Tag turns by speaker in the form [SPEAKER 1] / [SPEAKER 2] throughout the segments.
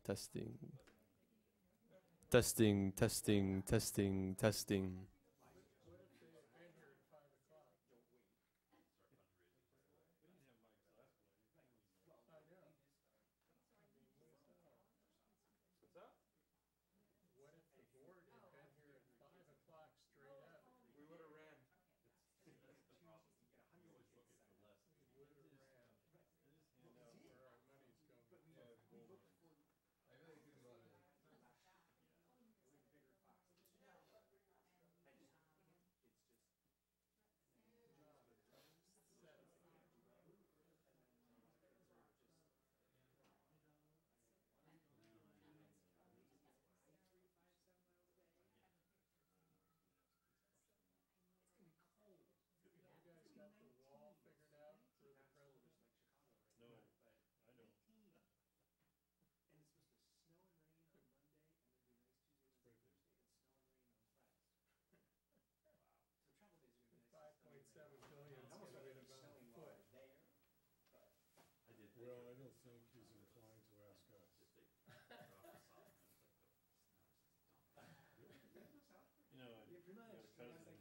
[SPEAKER 1] Testing. Testing, testing, testing, testing.
[SPEAKER 2] Well, I don't think he's inclined to ask us.
[SPEAKER 3] You know, I got a cousin in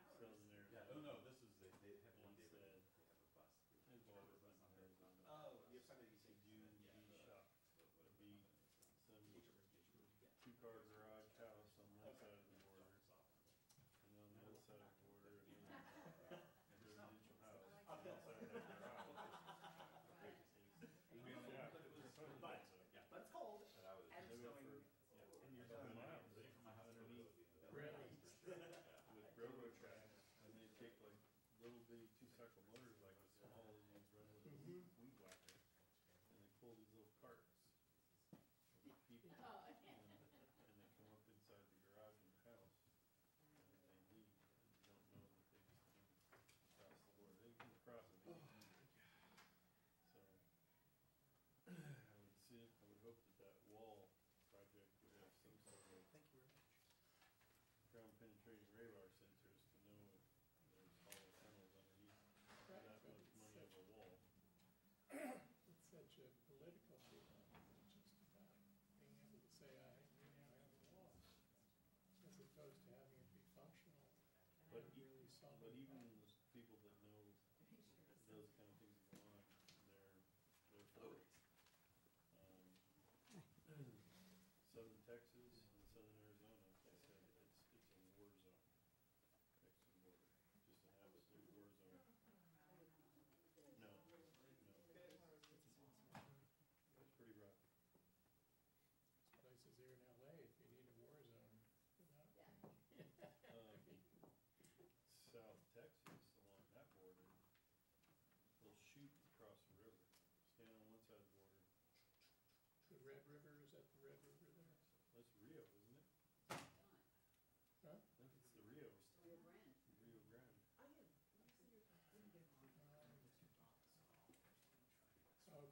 [SPEAKER 3] Southern Arizona.
[SPEAKER 4] Oh no, this is they have one day where
[SPEAKER 3] Said,
[SPEAKER 4] they have a bus.
[SPEAKER 3] his daughter was in Arizona.
[SPEAKER 4] Oh, you have somebody you say
[SPEAKER 3] You'd be shocked. It'd be some two-car garage house on one side of the border, and on the other side of the border, a residential house outside that garage.
[SPEAKER 4] Yeah, but it's cold. And I was
[SPEAKER 3] They go for, yeah, and you're talking miles underneath with railroad tracks, and they take like little bitty two-cycle motors, like as small as you run with a weed whacker, and they pull these little carts with people, and they come up inside the garage of the house, and they leave, and you don't know that they just came across the border. They can cross it. So, I would hope that that wall project would have some sort of ground penetrating radar sensors to know if there's hollow tunnels underneath that much money of a wall.
[SPEAKER 2] It's such a political deal, just about being able to say, we now have a law, as opposed to having it be functional.
[SPEAKER 3] But
[SPEAKER 2] and really solve
[SPEAKER 3] But
[SPEAKER 2] it.
[SPEAKER 3] even those people that know those kind of things go on, they're for it. Southern Texas and southern Arizona, they said it's a war zone next to the border, just an absolute war zone. No, it's pretty rough.
[SPEAKER 2] Places here in LA, if you need a war zone.
[SPEAKER 3] South Texas, along that border, they'll shoot across the river, stand on one side of the border.
[SPEAKER 2] The Red River, is that the Red River there?
[SPEAKER 3] That's Rio, isn't it?
[SPEAKER 2] Huh?
[SPEAKER 3] I think it's the Rio. Rio Grande.
[SPEAKER 2] Okay.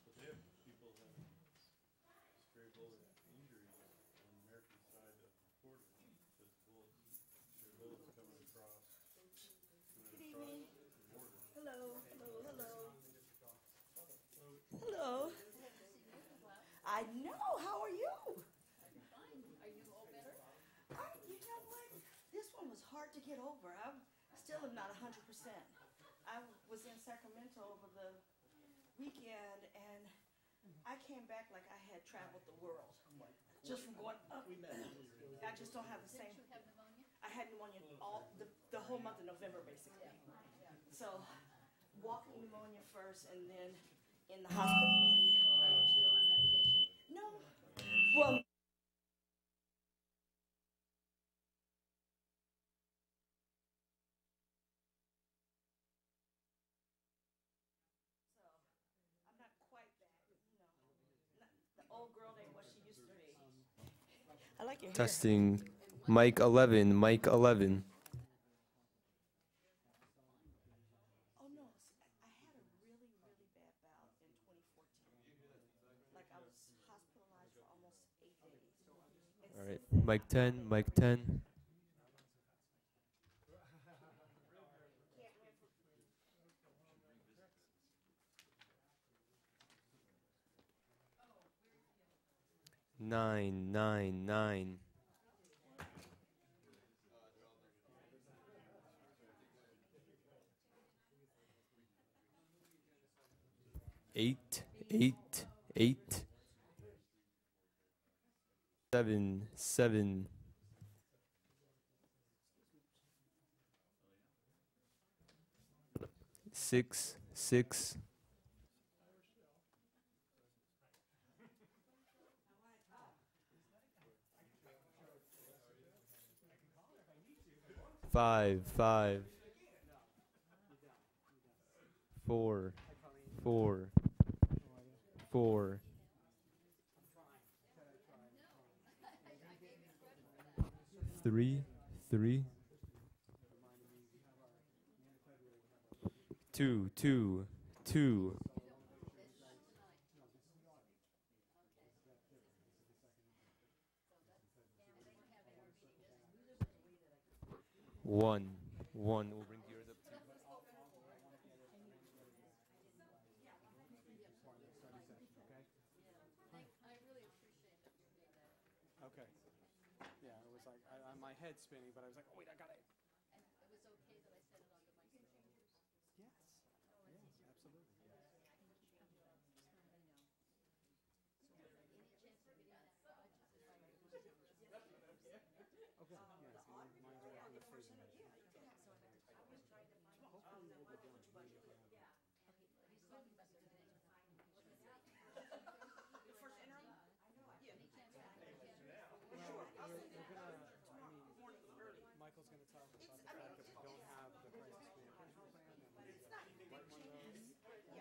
[SPEAKER 3] But they have people having stray bullet injuries on the American side of the border, because bullets coming across the border.
[SPEAKER 5] Hello. Hello. I know. How are you?
[SPEAKER 6] I'm fine. Are you all better?
[SPEAKER 5] You know what? This one was hard to get over. I still am not 100%. I was in Sacramento over the weekend, and I came back like I had traveled the world. Just from going up. I just don't have the same.
[SPEAKER 6] Did you have pneumonia?
[SPEAKER 5] I had pneumonia all the whole month of November, basically. So, walking pneumonia first, and then in the hospital.
[SPEAKER 6] Are you still on medication?
[SPEAKER 5] No. Well. So, I'm not quite that, the old girl ain't what she used to be. I like your hair.
[SPEAKER 1] Testing. Mic 11, mic 11.
[SPEAKER 5] Oh no, I had a really, really bad bout in 2014. Like I was hospitalized for almost 8 days. And
[SPEAKER 1] All right,
[SPEAKER 5] since then,
[SPEAKER 1] mic 10, mic 10.
[SPEAKER 5] can't win for
[SPEAKER 1] 9, 9, 9. 8, 8, 8. 7, 7. 6, 6. 5, 5. 4, 4. 4. 3, 3. 2, 2, 2. 1, 1. We'll bring yours up too.
[SPEAKER 7] Okay. Yeah, it was like my head spinning, but I was like, oh wait, I got it.
[SPEAKER 6] And it was okay that I said it on the microphone?
[SPEAKER 7] Yes. Yes, absolutely. Yes.
[SPEAKER 6] Any chance of getting that budget
[SPEAKER 7] Okay. Yeah, so mine's right on the freezing. Hopefully we'll be done.
[SPEAKER 6] he's talking about the next
[SPEAKER 5] The first interim?
[SPEAKER 6] Any chance of
[SPEAKER 7] Well, we're gonna, Michael's gonna talk about the fact that we don't have the crisis communication plan. And it's not big changes.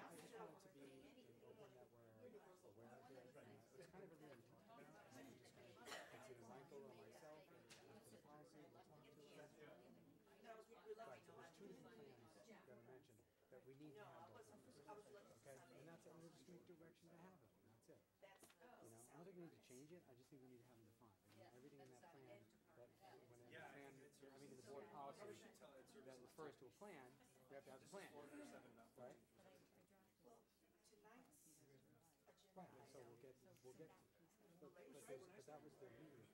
[SPEAKER 7] I just want it to be open that we're aware of it. It's kind of everything we talked about. And we just kind of, it's either Michael or myself, and we'll do the policy, we'll talk to it. Right, so there's two different plans that are mentioned that we need to have both of those. Okay, and that's, and we'll just make direction to have it, and that's it. You know, I don't think we need to change it, I just think we need to have them defined. I mean, everything in that plan, that when a plan, I mean, in the board policy that refers to a plan, we have to have the plan, right? Right, so we'll get, but that was the meeting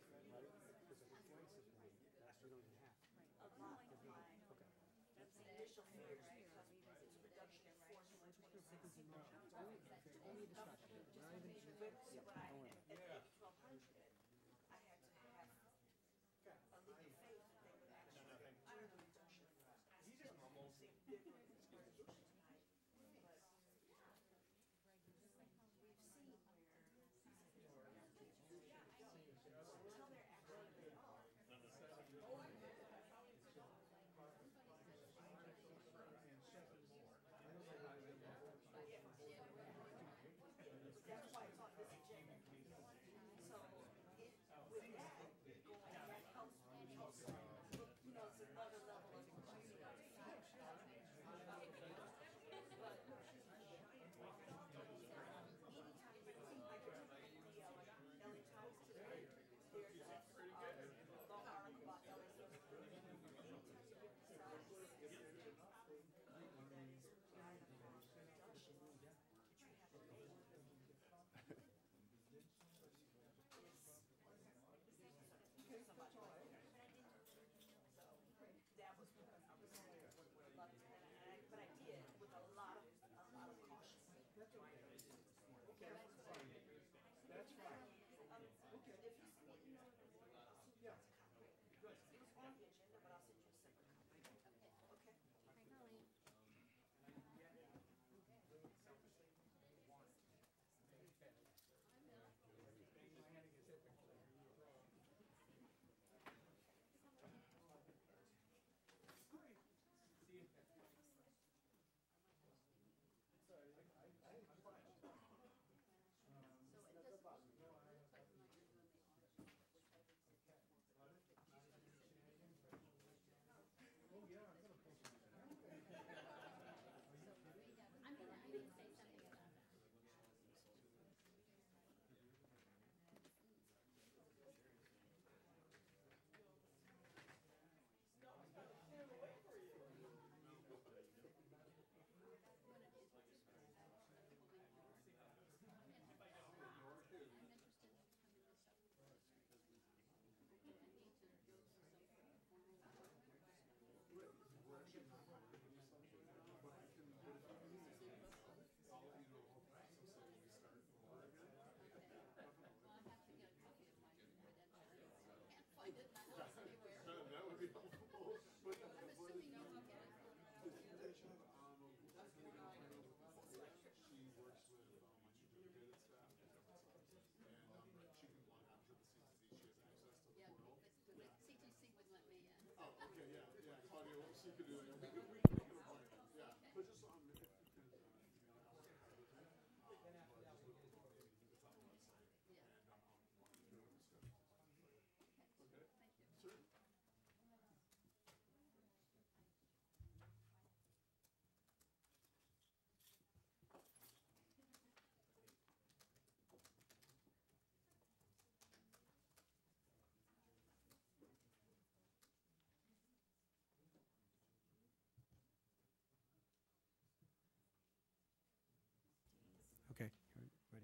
[SPEAKER 7] plan, right? Because if it's crisis one, that's we don't even have. Okay.
[SPEAKER 5] That's the initial figures because it's a reduction in force from 26.
[SPEAKER 7] It's only a discussion. We're not even,
[SPEAKER 5] See what I,
[SPEAKER 7] don't worry about it.
[SPEAKER 5] at 1,200, I had to have a leap of faith that they would actually do the reduction. I still don't see big resolution tonight, but we've seen where until they're actually paid off.
[SPEAKER 7] Okay. Ready, sir?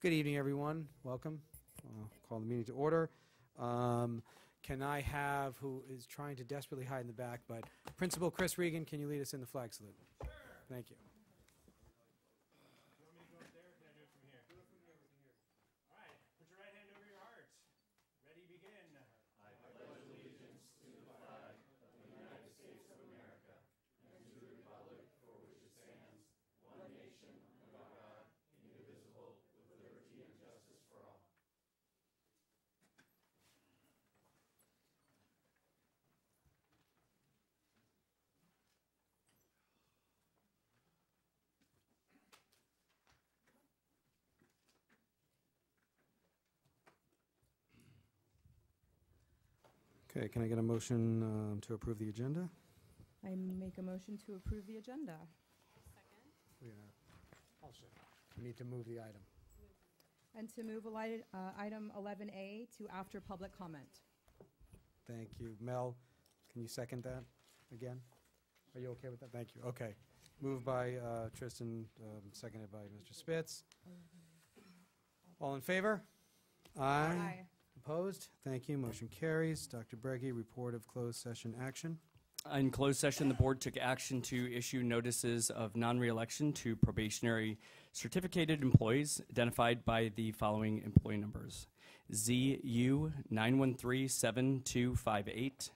[SPEAKER 7] Good evening, everyone. Welcome. I'll call the meeting to order. Can I have, who is trying to desperately hide in the back, but Principal Chris Regan, can you lead us in the flag salute? Sure. Thank you.
[SPEAKER 3] You want me to go up there, or can I do it from here? Do it from here. All right, put your right hand over your heart. Ready, begin. I pledge allegiance to the flag of the United States of America and to the republic for which it stands, one nation, under God, indivisible, with liberty and justice for all.
[SPEAKER 7] Okay, can I get a motion to approve the agenda?
[SPEAKER 8] I make a motion to approve the agenda.
[SPEAKER 7] We need to move the item.
[SPEAKER 8] And to move item 11A to after public comment.
[SPEAKER 7] Thank you. Mel, can you second that again? Are you okay with that? Thank you. Okay. Moved by Tristan, seconded by Mr. Spitz. All in favor?
[SPEAKER 8] Aye.
[SPEAKER 7] Opposed? Thank you. Motion carries. Dr. Breggy, report of closed session action.
[SPEAKER 9] In closed session, the board took action to issue notices of non-reelection to probationary certificated employees identified by the following employee numbers: ZU 9137258,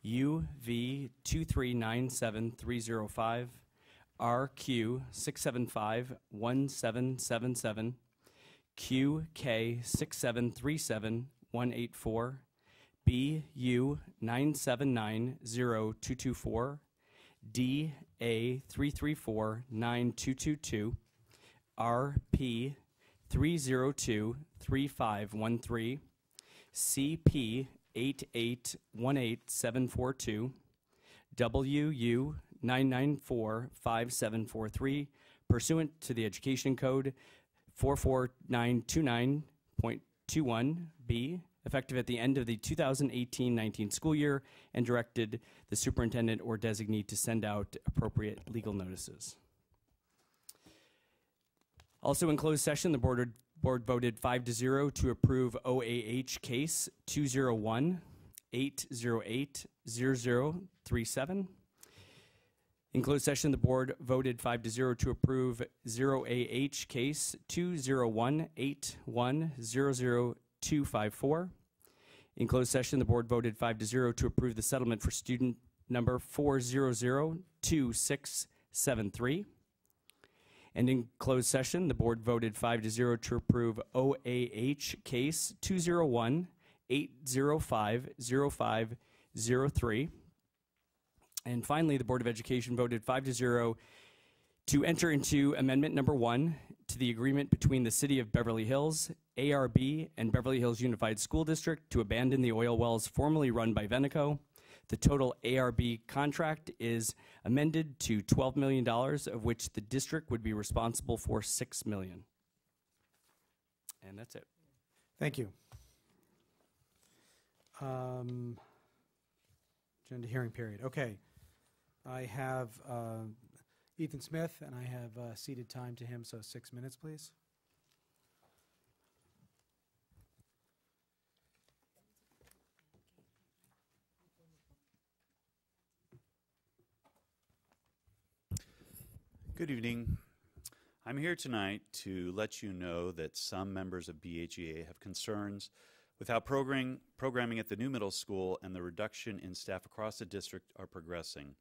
[SPEAKER 9] UV 2397305, RQ 6751777, QK 6737184, BU 9790224, DA 3349222, RP 3023513, CP 8818742, WU 9945743, pursuant to the Education Code 44929.21B, effective at the end of the 2018-19 school year, and directed the superintendent or designee to send out appropriate legal notices. Also in closed session, the board voted 5-0 to approve OAH case 201-808-0037. In closed session, the board voted 5-0 to approve 0AH case 201-8100-254. In closed session, the board voted 5-0 to approve the settlement for student number 4002673. And in closed session, the board voted 5-0 to approve OAH case 201-805-0503. And finally, the Board of Education voted 5-0 to enter into amendment number 1 to the agreement between the City of Beverly Hills, ARB, and Beverly Hills Unified School District to abandon the oil wells formerly run by Veneco. The total ARB contract is amended to $12 million, of which the district would be responsible for $6 million. And that's it.
[SPEAKER 7] Thank you. Agenda hearing period. Okay. I have Ethan Smith, and I have ceded time to him, so 6 minutes, please.
[SPEAKER 10] Good evening. I'm here tonight to let you know that some members of BHEA have concerns with how programming at the new middle school and the reduction in staff across the district are progressing.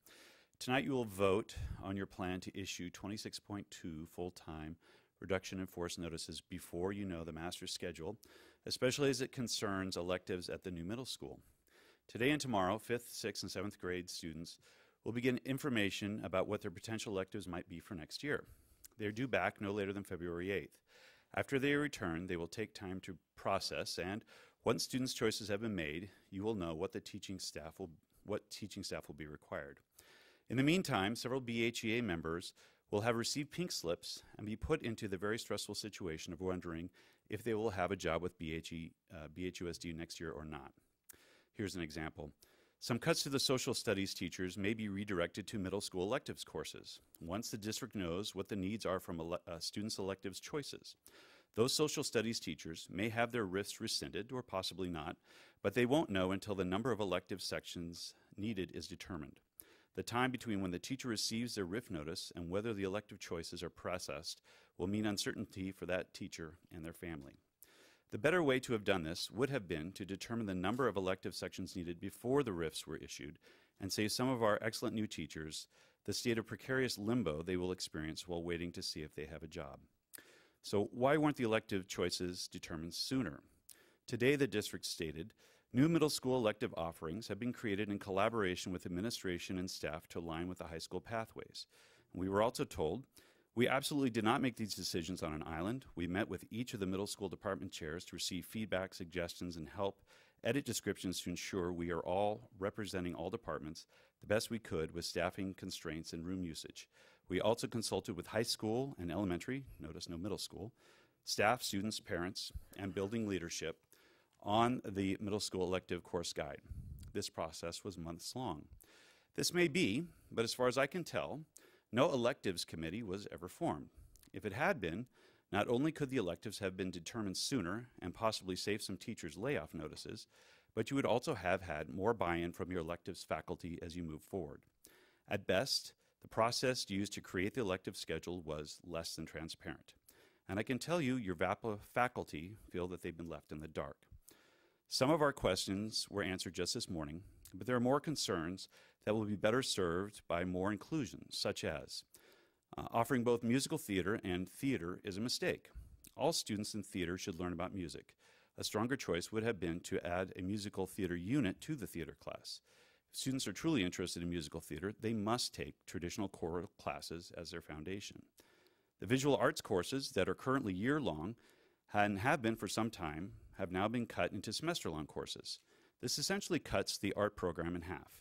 [SPEAKER 10] Tonight you will vote on your plan to issue 26.2 full-time reduction in force notices before you know the master's schedule, especially as it concerns electives at the new middle school. Today and tomorrow, 5th, 6th, and 7th grade students will begin information about what their potential electives might be for next year. They are due back no later than February 8th. After they return, they will take time to process, and once students' choices have been made, you will know what teaching staff will be required. In the meantime, several BHEA members will have received pink slips and be put into the very stressful situation of wondering if they will have a job with BHUSD next year or not. Here's an example. Some cuts to the social studies teachers may be redirected to middle school electives courses, once the district knows what the needs are from students' electives choices. Those social studies teachers may have their RIFs rescinded, or possibly not, but they won't know until the number of elective sections needed is determined. The time between when the teacher receives their RIF notice and whether the elective choices are processed will mean uncertainty for that teacher and their family. The better way to have done this would have been to determine the number of elective sections needed before the RIFs were issued and save some of our excellent new teachers the state of precarious limbo they will experience while waiting to see if they have a job. So why weren't the elective choices determined sooner? Today, the district stated, new middle school elective offerings have been created in collaboration with administration and staff to align with the high school pathways. We were also told, we absolutely did not make these decisions on an island. We met with each of the middle school department chairs to receive feedback, suggestions, and help edit descriptions to ensure we are all representing all departments the best we could with staffing constraints and room usage. We also consulted with high school and elementary, notice no middle school, staff, students, parents, and building leadership on the middle school elective course guide. This process was months long. This may be, but as far as I can tell, no electives committee was ever formed. If it had been, not only could the electives have been determined sooner and possibly save some teachers' layoff notices, but you would also have had more buy-in from your electives faculty as you move forward. At best, the process used to create the elective schedule was less than transparent. And I can tell you, your VAPA faculty feel that they've been left in the dark. Some of our questions were answered just this morning, but there are more concerns that will be better served by more inclusion, such as offering both musical theater and theater is a mistake. All students in theater should learn about music. A stronger choice would have been to add a musical theater unit to the theater class. If students are truly interested in musical theater, they must take traditional choral classes as their foundation. The visual arts courses that are currently year-long and have been for some time have now been cut into semester-long courses. This essentially cuts the art program in half.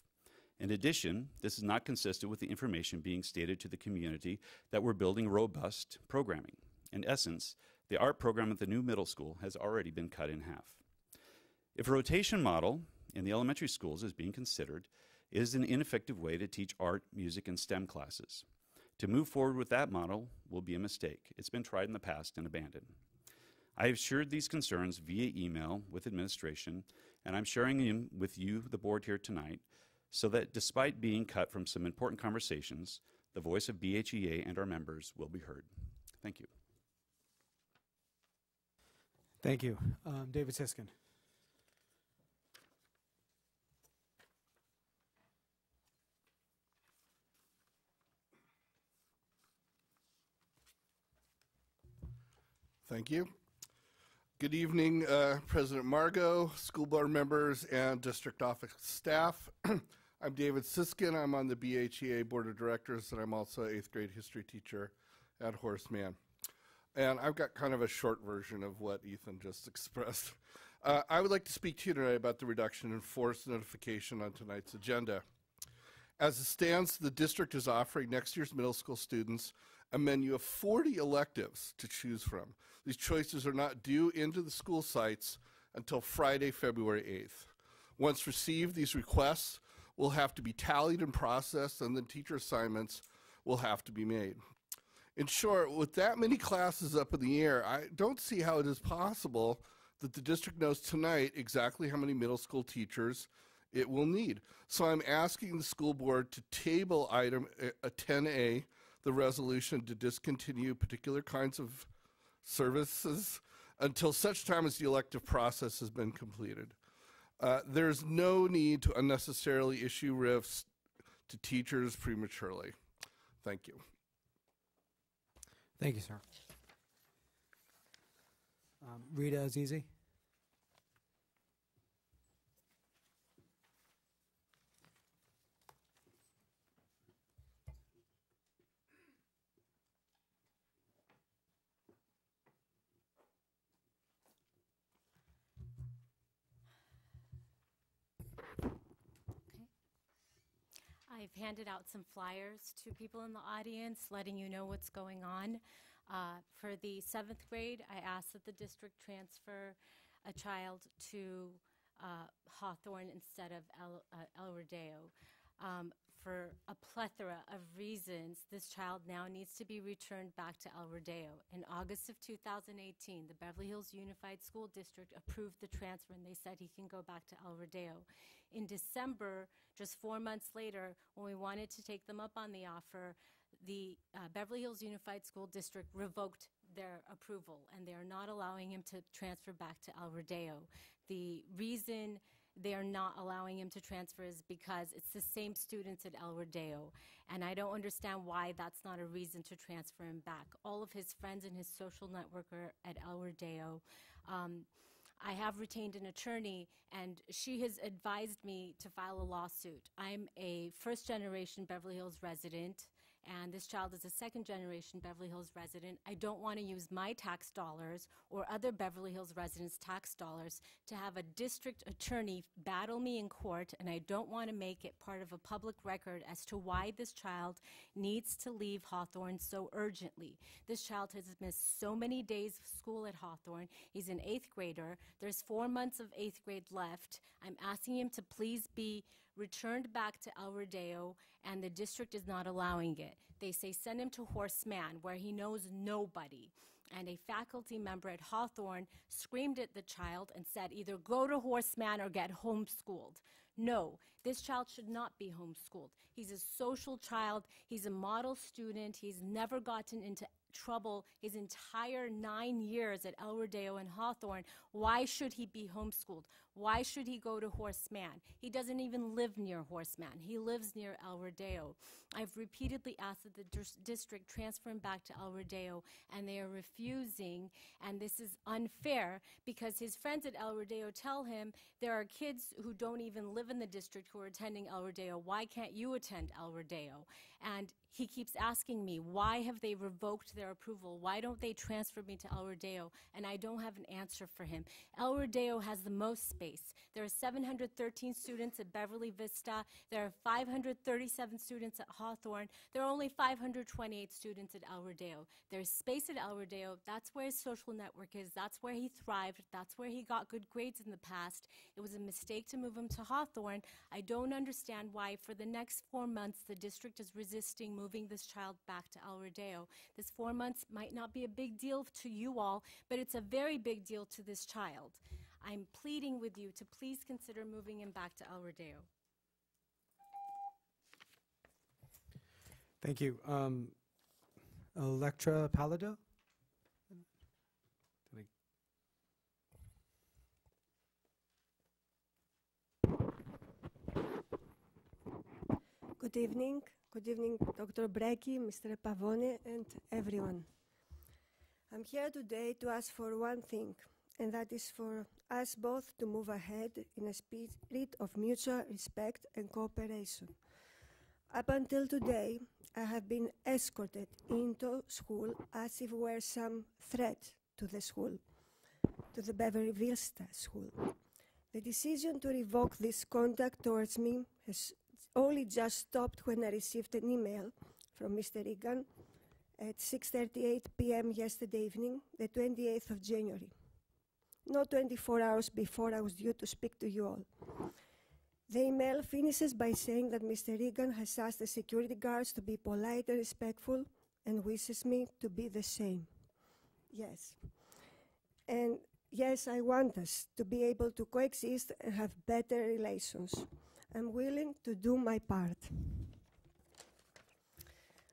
[SPEAKER 10] In addition, this is not consistent with the information being stated to the community that we're building robust programming. In essence, the art program at the new middle school has already been cut in half. If a rotation model in the elementary schools is being considered, it is an ineffective way to teach art, music, and STEM classes. To move forward with that model will be a mistake. It's been tried in the past and abandoned. I have shared these concerns via email with administration, and I'm sharing them with you, the board here tonight, so that despite being cut from some important conversations, the voice of BHEA and our members will be heard. Thank you.
[SPEAKER 7] Thank you. David Siskin.
[SPEAKER 11] Thank you. Good evening, President Margot, school board members, and district office staff. I'm David Siskin. I'm on the BHEA Board of Directors, and I'm also an 8th grade history teacher at Horace Mann. And I've got kind of a short version of what Ethan just expressed. I would like to speak to you tonight about the reduction in force notification on tonight's agenda. As it stands, the district is offering next year's middle school students a menu of 40 electives to choose from. These choices are not due into the school sites until Friday, February 8th. Once received, these requests will have to be tallied and processed, and then teacher assignments will have to be made. In short, with that many classes up in the air, I don't see how it is possible that the district knows tonight exactly how many middle school teachers it will need. So I'm asking the school board to table item 10A, the resolution to discontinue particular kinds of services until such time as the elective process has been completed. There's no need to unnecessarily issue RIFs to teachers prematurely. Thank you.
[SPEAKER 7] Thank you, sir. Rita Azizi.
[SPEAKER 12] I've handed out some flyers to people in the audience, letting you know what's going on. For the 7th grade, I asked that the district transfer a child to Hawthorne instead of El Rodeo. For a plethora of reasons, this child now needs to be returned back to El Rodeo. In August of 2018, the Beverly Hills Unified School District approved the transfer, and they said he can go back to El Rodeo. In December, just 4 months later, when we wanted to take them up on the offer, the Beverly Hills Unified School District revoked their approval, and they are not allowing him to transfer back to El Rodeo. The reason they are not allowing him to transfer is because it's the same students at El Rodeo, and I don't understand why that's not a reason to transfer him back. All of his friends and his social network are at El Rodeo. I have retained an attorney, and she has advised me to file a lawsuit. I'm a first-generation Beverly Hills resident, and this child is a second-generation Beverly Hills resident. I don't want to use my tax dollars or other Beverly Hills residents' tax dollars to have a district attorney battle me in court, and I don't want to make it part of a public record as to why this child needs to leave Hawthorne so urgently. This child has missed so many days of school at Hawthorne. He's an 8th grader. There's 4 months of 8th grade left. I'm asking him to please be returned back to El Rodeo, and the district is not allowing it. They say send him to Horseman, where he knows nobody. And a faculty member at Hawthorne screamed at the child and said, either go to Horseman or get homeschooled. No, this child should not be homeschooled. He's a social child. He's a model student. He's never gotten into trouble his entire 9 years at El Rodeo and Hawthorne. Why should he be homeschooled? Why should he go to Horseman? He doesn't even live near Horseman. He lives near El Rodeo. I've repeatedly asked that the district transfer him back to El Rodeo, and they are refusing, and this is unfair because his friends at El Rodeo tell him there are kids who don't even live in the district who are attending El Rodeo. Why can't you attend El Rodeo? And he keeps asking me, why have they revoked their approval? Why don't they transfer me to El Rodeo? And I don't have an answer for him. El Rodeo has the most space. There are 713 students at Beverly Vista. There are 537 students at Hawthorne. There are only 528 students at El Rodeo. There's space at El Rodeo. That's where his social network is. That's where he thrived. That's where he got good grades in the past. It was a mistake to move him to Hawthorne. I don't understand why for the next 4 months the district is resisting moving this child back to El Rodeo. This 4 months might not be a big deal to you all, but it's a very big deal to this child. I'm pleading with you to please consider moving him back to El Rodeo.
[SPEAKER 7] Thank you. Electra Palado?
[SPEAKER 13] Good evening. Good evening, Dr. Brecki, Mr. Pavone, and everyone. I'm here today to ask for one thing, and that is for us both to move ahead in a spirit of mutual respect and cooperation. Up until today, I have been escorted into school as if were some threat to the school, to the Beverly Vista school. The decision to revoke this contact towards me has only just stopped when I received an email from Mr. Regan at 6:38 p.m. yesterday evening, the 28th of January. Not 24 hours before I was due to speak to you all. The email finishes by saying that Mr. Regan has asked the security guards to be polite and respectful and wishes me to be the same. Yes. And yes, I want us to be able to coexist and have better relations. I'm willing to do my part.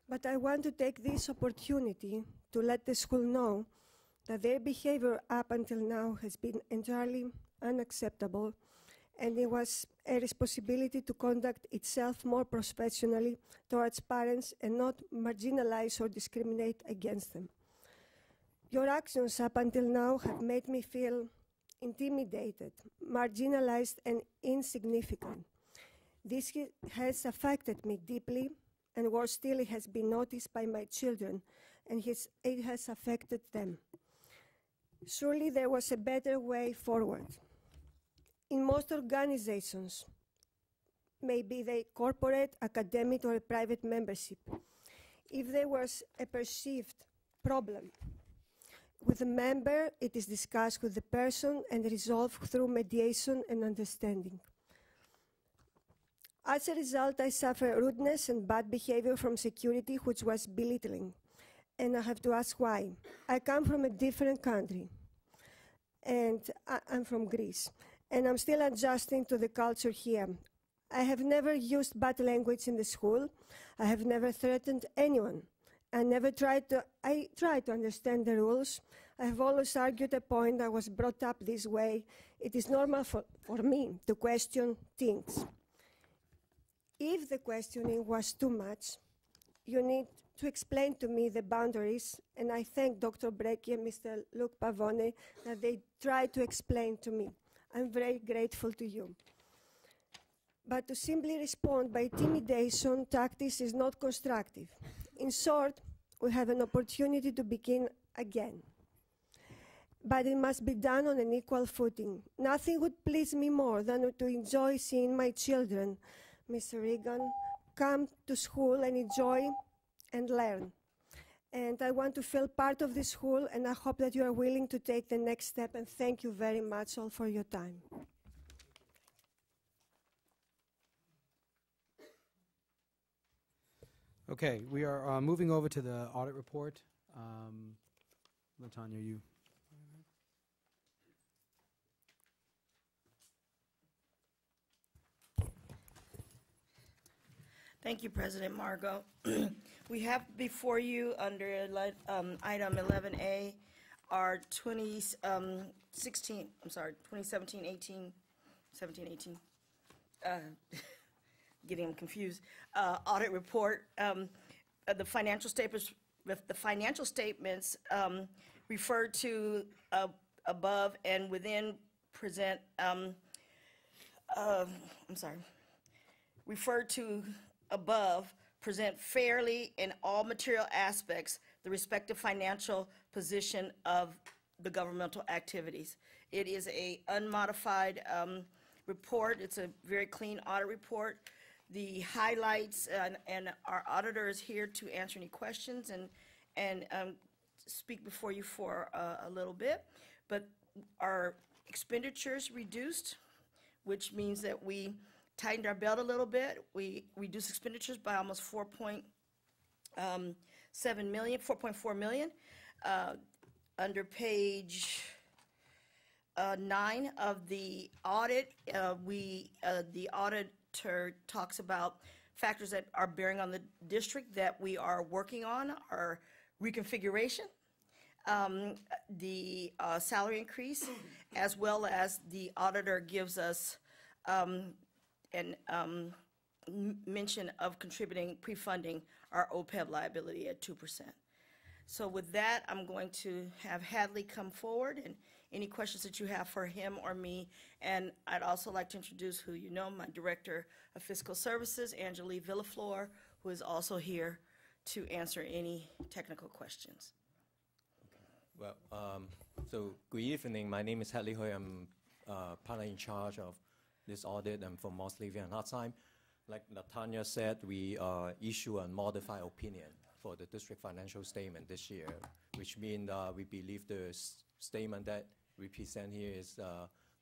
[SPEAKER 13] But I want to take this opportunity to let the school know that their behavior up until now has been entirely unacceptable, and it was a responsibility to conduct itself more professionally towards parents and not marginalize or discriminate against them. Your actions up until now have made me feel intimidated, marginalized, and insignificant. This has affected me deeply, and worse still, it has been noticed by my children, and it has affected them. Surely there was a better way forward. In most organizations, maybe they corporate, academic, or a private membership. If there was a perceived problem with a member, it is discussed with the person and resolved through mediation and understanding. As a result, I suffer rudeness and bad behavior from security, which was belittling. And I have to ask why. I come from a different country, and I'm from Greece, and I'm still adjusting to the culture here. I have never used bad language in the school. I have never threatened anyone. I try to understand the rules. I have always argued a point. I was brought up this way. It is normal for me to question things. If the questioning was too much, you need to explain to me the boundaries, and I thank Dr. Brecchi and Mr. Luc Pavone that they tried to explain to me. I'm very grateful to you. But to simply respond by intimidation tactics is not constructive. In short, we have an opportunity to begin again. But it must be done on an equal footing. Nothing would please me more than to enjoy seeing my children, Mr. Regan, come to school and enjoy and learn. And I want to feel part of this school, and I hope that you are willing to take the next step, and thank you very much all for your time.
[SPEAKER 7] Okay, we are moving over to the audit report. LaTanya, you.
[SPEAKER 5] Thank you, President Margot. We have before you under item 11A our 2017-18, getting them confused, audit report. The financial statements referred to above and within present, referred to above present fairly in all material aspects the respective financial position of the governmental activities. It is a unmodified report. It's a very clean audit report. The highlights, and our auditor is here to answer any questions and speak before you for a little bit. But our expenditures reduced, which means that we tightened our belt a little bit. We reduced expenditures by almost 4.4 million. Under page 9 of the audit, the auditor talks about factors that are bearing on the district that we are working on, our reconfiguration, the salary increase, as well as the auditor gives us and mention of contributing, pre-funding our OPEB liability at 2%. So with that, I'm going to have Hadley come forward and any questions that you have for him or me. And I'd also like to introduce who you know, my Director of Fiscal Services, Angelique Villaflor, who is also here to answer any technical questions.
[SPEAKER 1] Well, so good evening. My name is Hadley Hui. I'm partner in charge of this audit and for Moss Levy and Hartsheim. Like LaTanya said, we issue a modified opinion for the district financial statement this year, which means we believe the statement that we present here is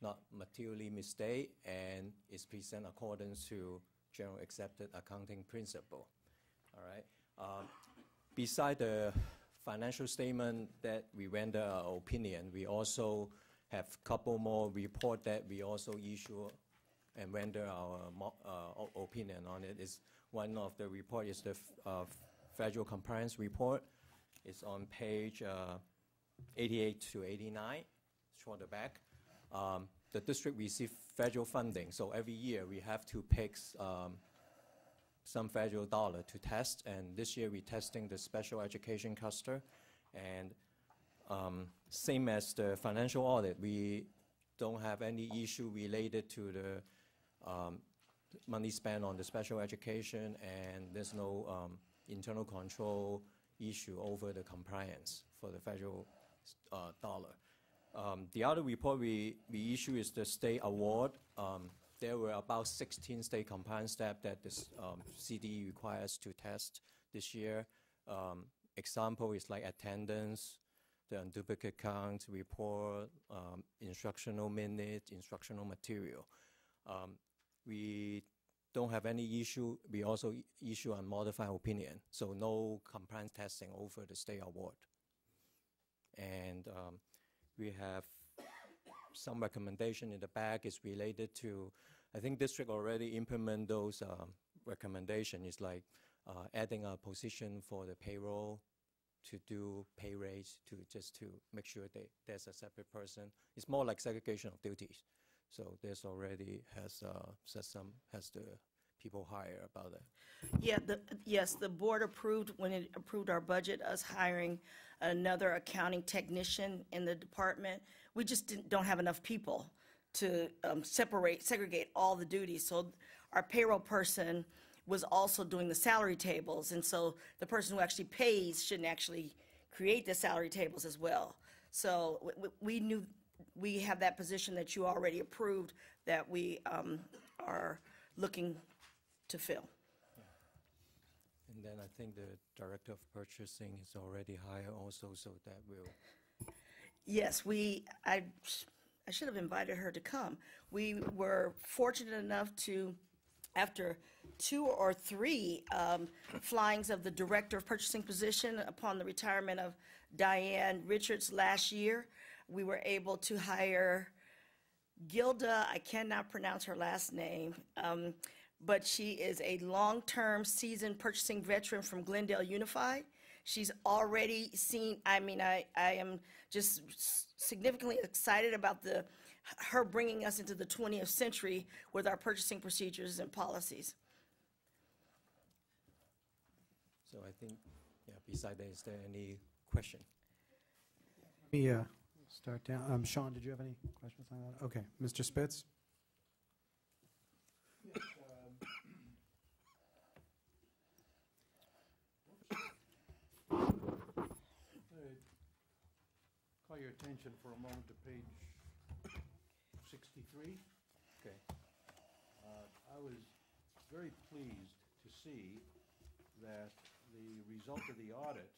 [SPEAKER 1] not materially mistake and is present according to general accepted accounting principle. All right. Beside the financial statement that we render our opinion, we also have a couple more reports that we also issue and render our opinion on it. Is one of the report is the federal compliance report. It's on page 88 to 89, toward the back. The district receives federal funding, so every year we have to pick some federal dollar to test, and this year we're testing the special education cluster. And same as the financial audit, we don't have any issue related to the money spent on the special education, and there's no internal control issue over the compliance for the federal dollar. The other report we issue is the state award there were about 16 state compliance steps that this CDE requires to test this year. Example is like attendance, the unduplicate count, report, instructional minutes, instructional material. We don't have any issue. We also issue a modified opinion, so no compliance testing over the state award. And we have some recommendation in the back is related to, I think district already implement those recommendations. It's like adding a position for the payroll to do pay raise just to make sure that there's a separate person. It's more like segregation of duties. So there's already has the people hire about that.
[SPEAKER 5] Yeah, yes, the board approved, when it approved our budget, us hiring another accounting technician in the department. We just don't have enough people to segregate all the duties. So our payroll person was also doing the salary tables, and so the person who actually pays shouldn't actually create the salary tables as well. So we knew we have that position that you already approved that we are looking to fill.
[SPEAKER 1] And then I think the director of purchasing is already hired also, so that will.
[SPEAKER 5] Yes, I should have invited her to come. We were fortunate enough to, after 2 or 3 flyings of the director of purchasing position upon the retirement of Diane Richards last year, we were able to hire Gilda, I cannot pronounce her last name, but she is a long-term seasoned purchasing veteran from Glendale Unified. She's already seen, I am just significantly excited about her bringing us into the 20th century with our purchasing procedures and policies.
[SPEAKER 1] So I think, yeah, besides that, is there any question?
[SPEAKER 7] Let me start down. Sean, did you have any questions on that? Okay, Mr. Spitz?
[SPEAKER 14] Yes, call your attention for a moment to page 63.
[SPEAKER 1] Okay.
[SPEAKER 14] I was very pleased to see that the result of the audit,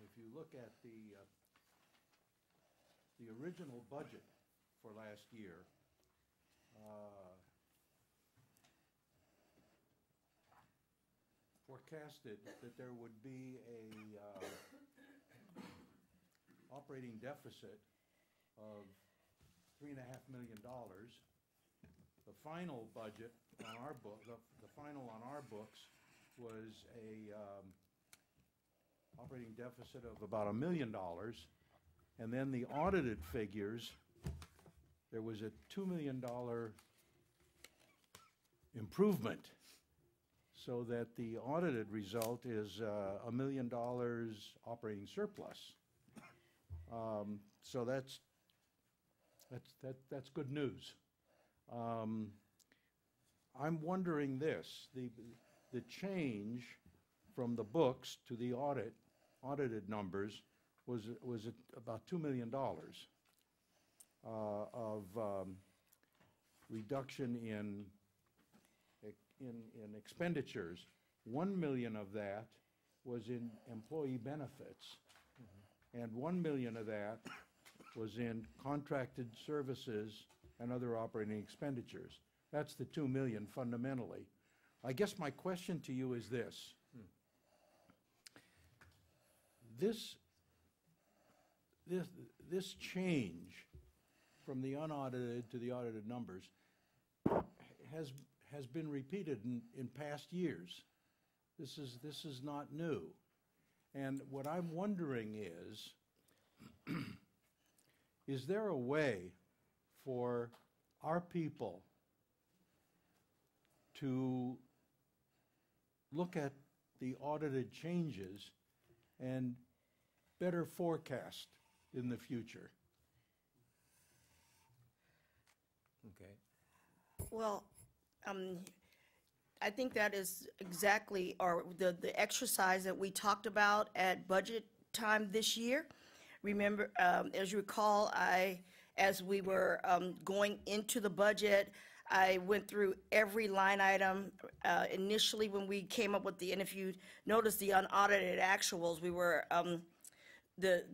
[SPEAKER 14] if you look at the original budget for last year, forecasted that there would be a operating deficit of $3.5 million. The final budget on our book, the final on our books was a operating deficit of about $1 million. And then the audited figures, there was a $2 million improvement, so that the audited result is $1 million operating surplus. So that's good news. I'm wondering this: the change from the books to the audited numbers was about $2 million of reduction in expenditures. $1 million of that was in employee benefits, and $1 million of that was in contracted services and other operating expenditures. That's the $2 million fundamentally. I guess my question to you is this. This change from the unaudited to the audited numbers has been repeated in past years. This is not new. And what I'm wondering is there a way for our people to look at the audited changes and better forecast in the future?
[SPEAKER 1] Okay.
[SPEAKER 5] Well, I think that is exactly the exercise that we talked about at budget time this year. Remember, as you recall, I as we were going into the budget. I went through every line item. Initially, when we came up with and if you notice the unaudited actuals, we were, the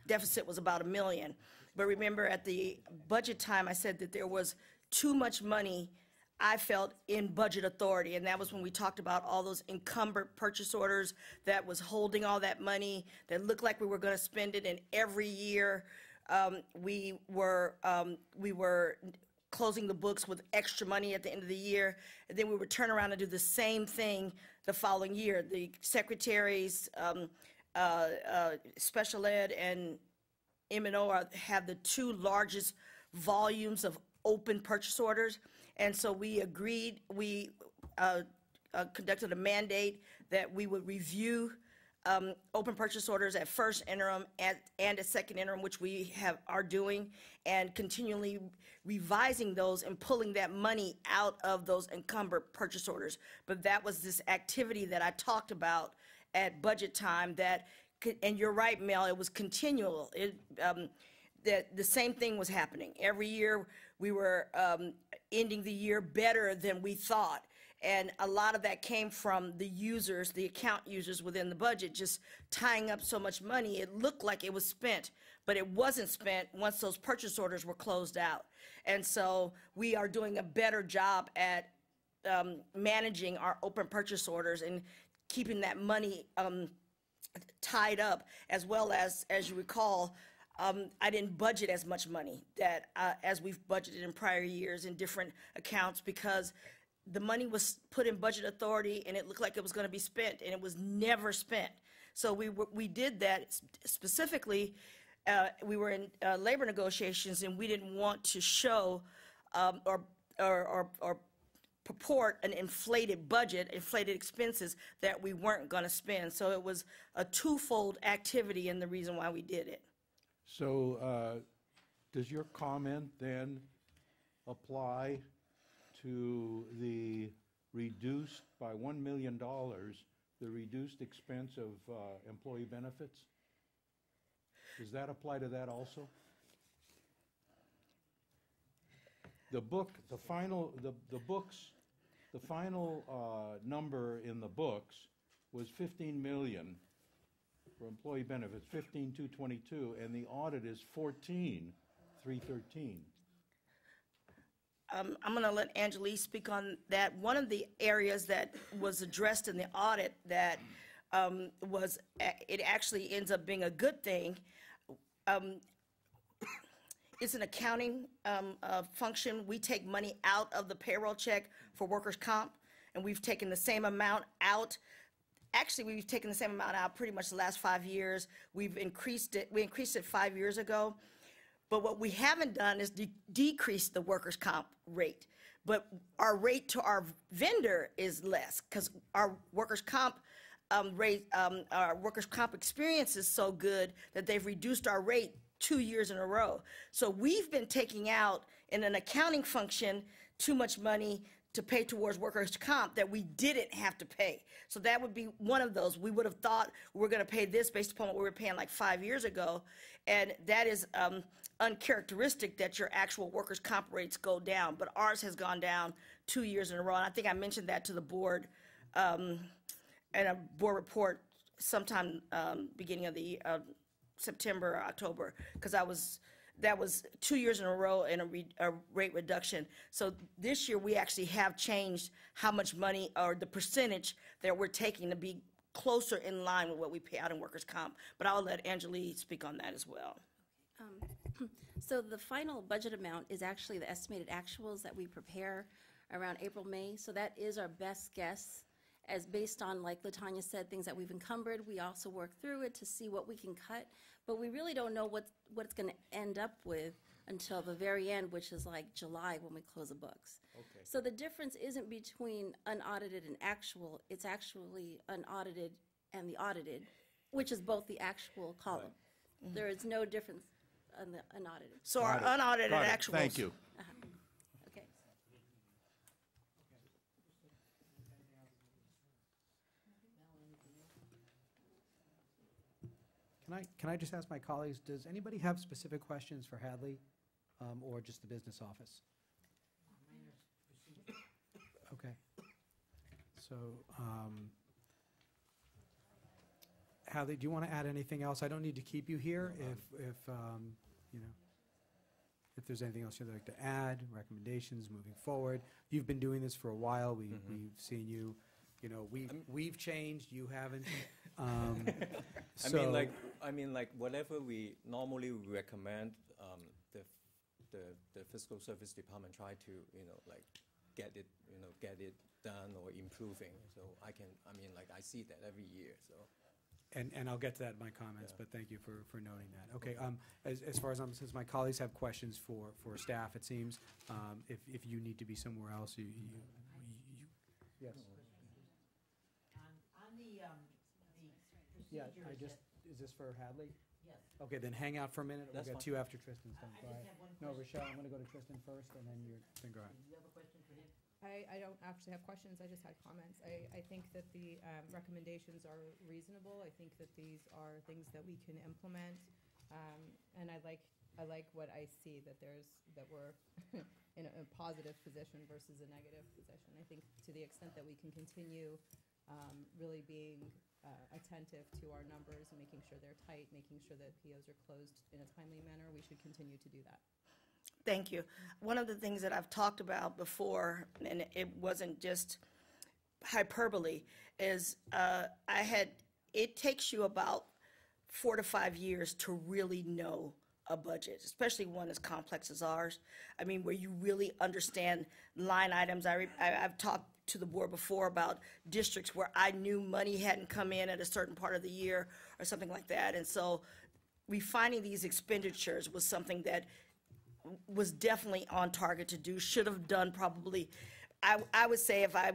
[SPEAKER 5] deficit was about $1 million. But remember, at the budget time, I said that there was too much money, I felt, in budget authority, and that was when we talked about all those encumbered purchase orders that was holding all that money, that looked like we were going to spend it, and every year we were closing the books with extra money at the end of the year, and then we would turn around and do the same thing the following year. The secretaries, special ed, and M&O have the two largest volumes of open purchase orders, and so we agreed, we conducted a mandate that we would review open purchase orders at first interim and at second interim, which we are doing, and continually revising those and pulling that money out of those encumbered purchase orders. But that was this activity that I talked about at budget time that, and you're right, Mel, it was continual. That the same thing was happening. Every year we were ending the year better than we thought. And a lot of that came from the users, the account users within the budget, just tying up so much money. It looked like it was spent, but it wasn't spent once those purchase orders were closed out. And so we are doing a better job at managing our open purchase orders and keeping that money tied up, as well as you recall, I didn't budget as much money that as we've budgeted in prior years in different accounts, because the money was put in budget authority and it looked like it was going to be spent, and it was never spent. So we did that specifically. We were in labor negotiations, and we didn't want to show or purport an inflated budget, inflated expenses that we weren't going to spend. So it was a twofold activity, and the reason why we did it.
[SPEAKER 14] So does your comment then apply to the reduced by $1 million, the reduced expense of employee benefits? Does that apply to that also? The final number in the books was 15 million for employee benefits, 15,222, and the audit is 14,313.
[SPEAKER 5] I'm going to let Angelique speak on that. One of the areas that was addressed in the audit that it actually ends up being a good thing. It's an accounting function. We take money out of the payroll check for workers' comp, and we've taken the same amount out. Actually, we've taken the same amount out pretty much the last 5 years. We've increased it. We increased it 5 years ago. But what we haven't done is decrease the workers' comp rate. But our rate to our vendor is less, because our workers' comp rate, our workers' comp experience is so good that they've reduced our rate 2 years in a row. So we've been taking out in an accounting function too much money to pay towards workers' comp that we didn't have to pay. So that would be one of those. We would have thought we were going to pay this based upon what we were paying like 5 years ago, and that is uncharacteristic that your actual workers' comp rates go down, but ours has gone down 2 years in a row, and I think I mentioned that to the board in a board report sometime beginning of the September or October, because that was 2 years in a row in a rate reduction. So this year we actually have changed how much money or the percentage that we're taking to be closer in line with what we pay out in workers' comp. But I'll let Angelique speak on that as well.
[SPEAKER 15] So the final budget amount is actually the estimated actuals that we prepare around April, May. So that is our best guess, as based on, like LaTanya said, things that we've encumbered. We also work through it to see what we can cut, but we really don't know what it's going to end up with until the very end, which is like July when we close the books. Okay. So the difference isn't between unaudited and actual. It's actually unaudited and the audited, which is both the actual column. Right. Mm-hmm. There is no difference on the unaudited.
[SPEAKER 5] So our unaudited actuals.
[SPEAKER 14] Thank you.
[SPEAKER 15] Okay.
[SPEAKER 7] Can I just ask my colleagues, does anybody have specific questions for Hadley, or just the business office? Okay. So, Hadley, do you want to add anything else? I don't need to keep you here if you know, if there's anything else you'd like to add, recommendations moving forward. You've been doing this for a while. We've seen you, you know, we've changed, you haven't.
[SPEAKER 1] I mean, like whatever we normally recommend, the fiscal service department try to, you know, like get it done or improving. So I mean, like I see that every year. So.
[SPEAKER 7] And I'll get to that in my comments, but thank you for noting that. Okay, as far as since my colleagues have questions for staff, it seems, if you need to be somewhere else, you yes.
[SPEAKER 16] On the
[SPEAKER 7] Yeah,
[SPEAKER 16] procedures.
[SPEAKER 7] is this for Hadley?
[SPEAKER 16] Yes.
[SPEAKER 7] Okay, then hang out for a minute. We'll
[SPEAKER 1] That's
[SPEAKER 7] get
[SPEAKER 1] fine.
[SPEAKER 7] to you after Tristan's done.
[SPEAKER 16] I
[SPEAKER 7] Go
[SPEAKER 16] just
[SPEAKER 7] ahead.
[SPEAKER 16] have one
[SPEAKER 7] No,
[SPEAKER 16] question.
[SPEAKER 7] Rochelle, I'm going to go to Tristan first, and then then go ahead.
[SPEAKER 16] Do you have a question for him?
[SPEAKER 8] I don't actually have questions, I just had comments. I think that the recommendations are reasonable. I think that these are things that we can implement. And I like what I see, that we're in a positive position versus a negative position. I think to the extent that we can continue really being attentive to our numbers and making sure they're tight, making sure that POs are closed in a timely manner, we should continue to do that.
[SPEAKER 5] Thank you. One of the things that I've talked about before, and it wasn't just hyperbole, is it takes you about 4 to 5 years to really know a budget, especially one as complex as ours. I mean, where you really understand line items. I've talked to the board before about districts where I knew money hadn't come in at a certain part of the year or something like that. And so refining these expenditures was something that was definitely on target to do, should have done probably, I would say if I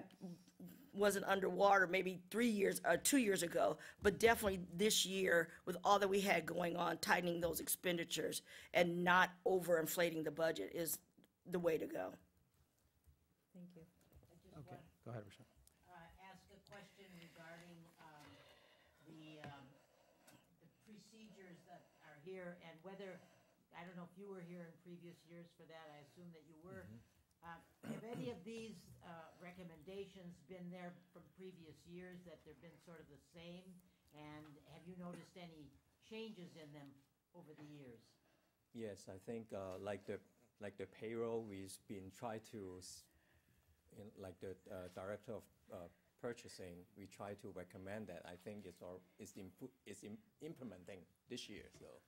[SPEAKER 5] wasn't underwater, maybe 3 years or 2 years ago, but definitely this year with all that we had going on, tightening those expenditures and not overinflating the budget is the way to go.
[SPEAKER 8] Thank you.
[SPEAKER 7] Okay, go ahead, Rochelle.
[SPEAKER 16] Ask a question regarding the procedures that are here and whether, I don't know if you were here in previous years for that, I assume that you were. Have any of these recommendations been there from previous years, that they've been sort of the same? And have you noticed any changes in them over the years?
[SPEAKER 1] Yes, I think like the payroll, we've been trying to, like the director of purchasing, we try to recommend that. I think it's implementing this year. So,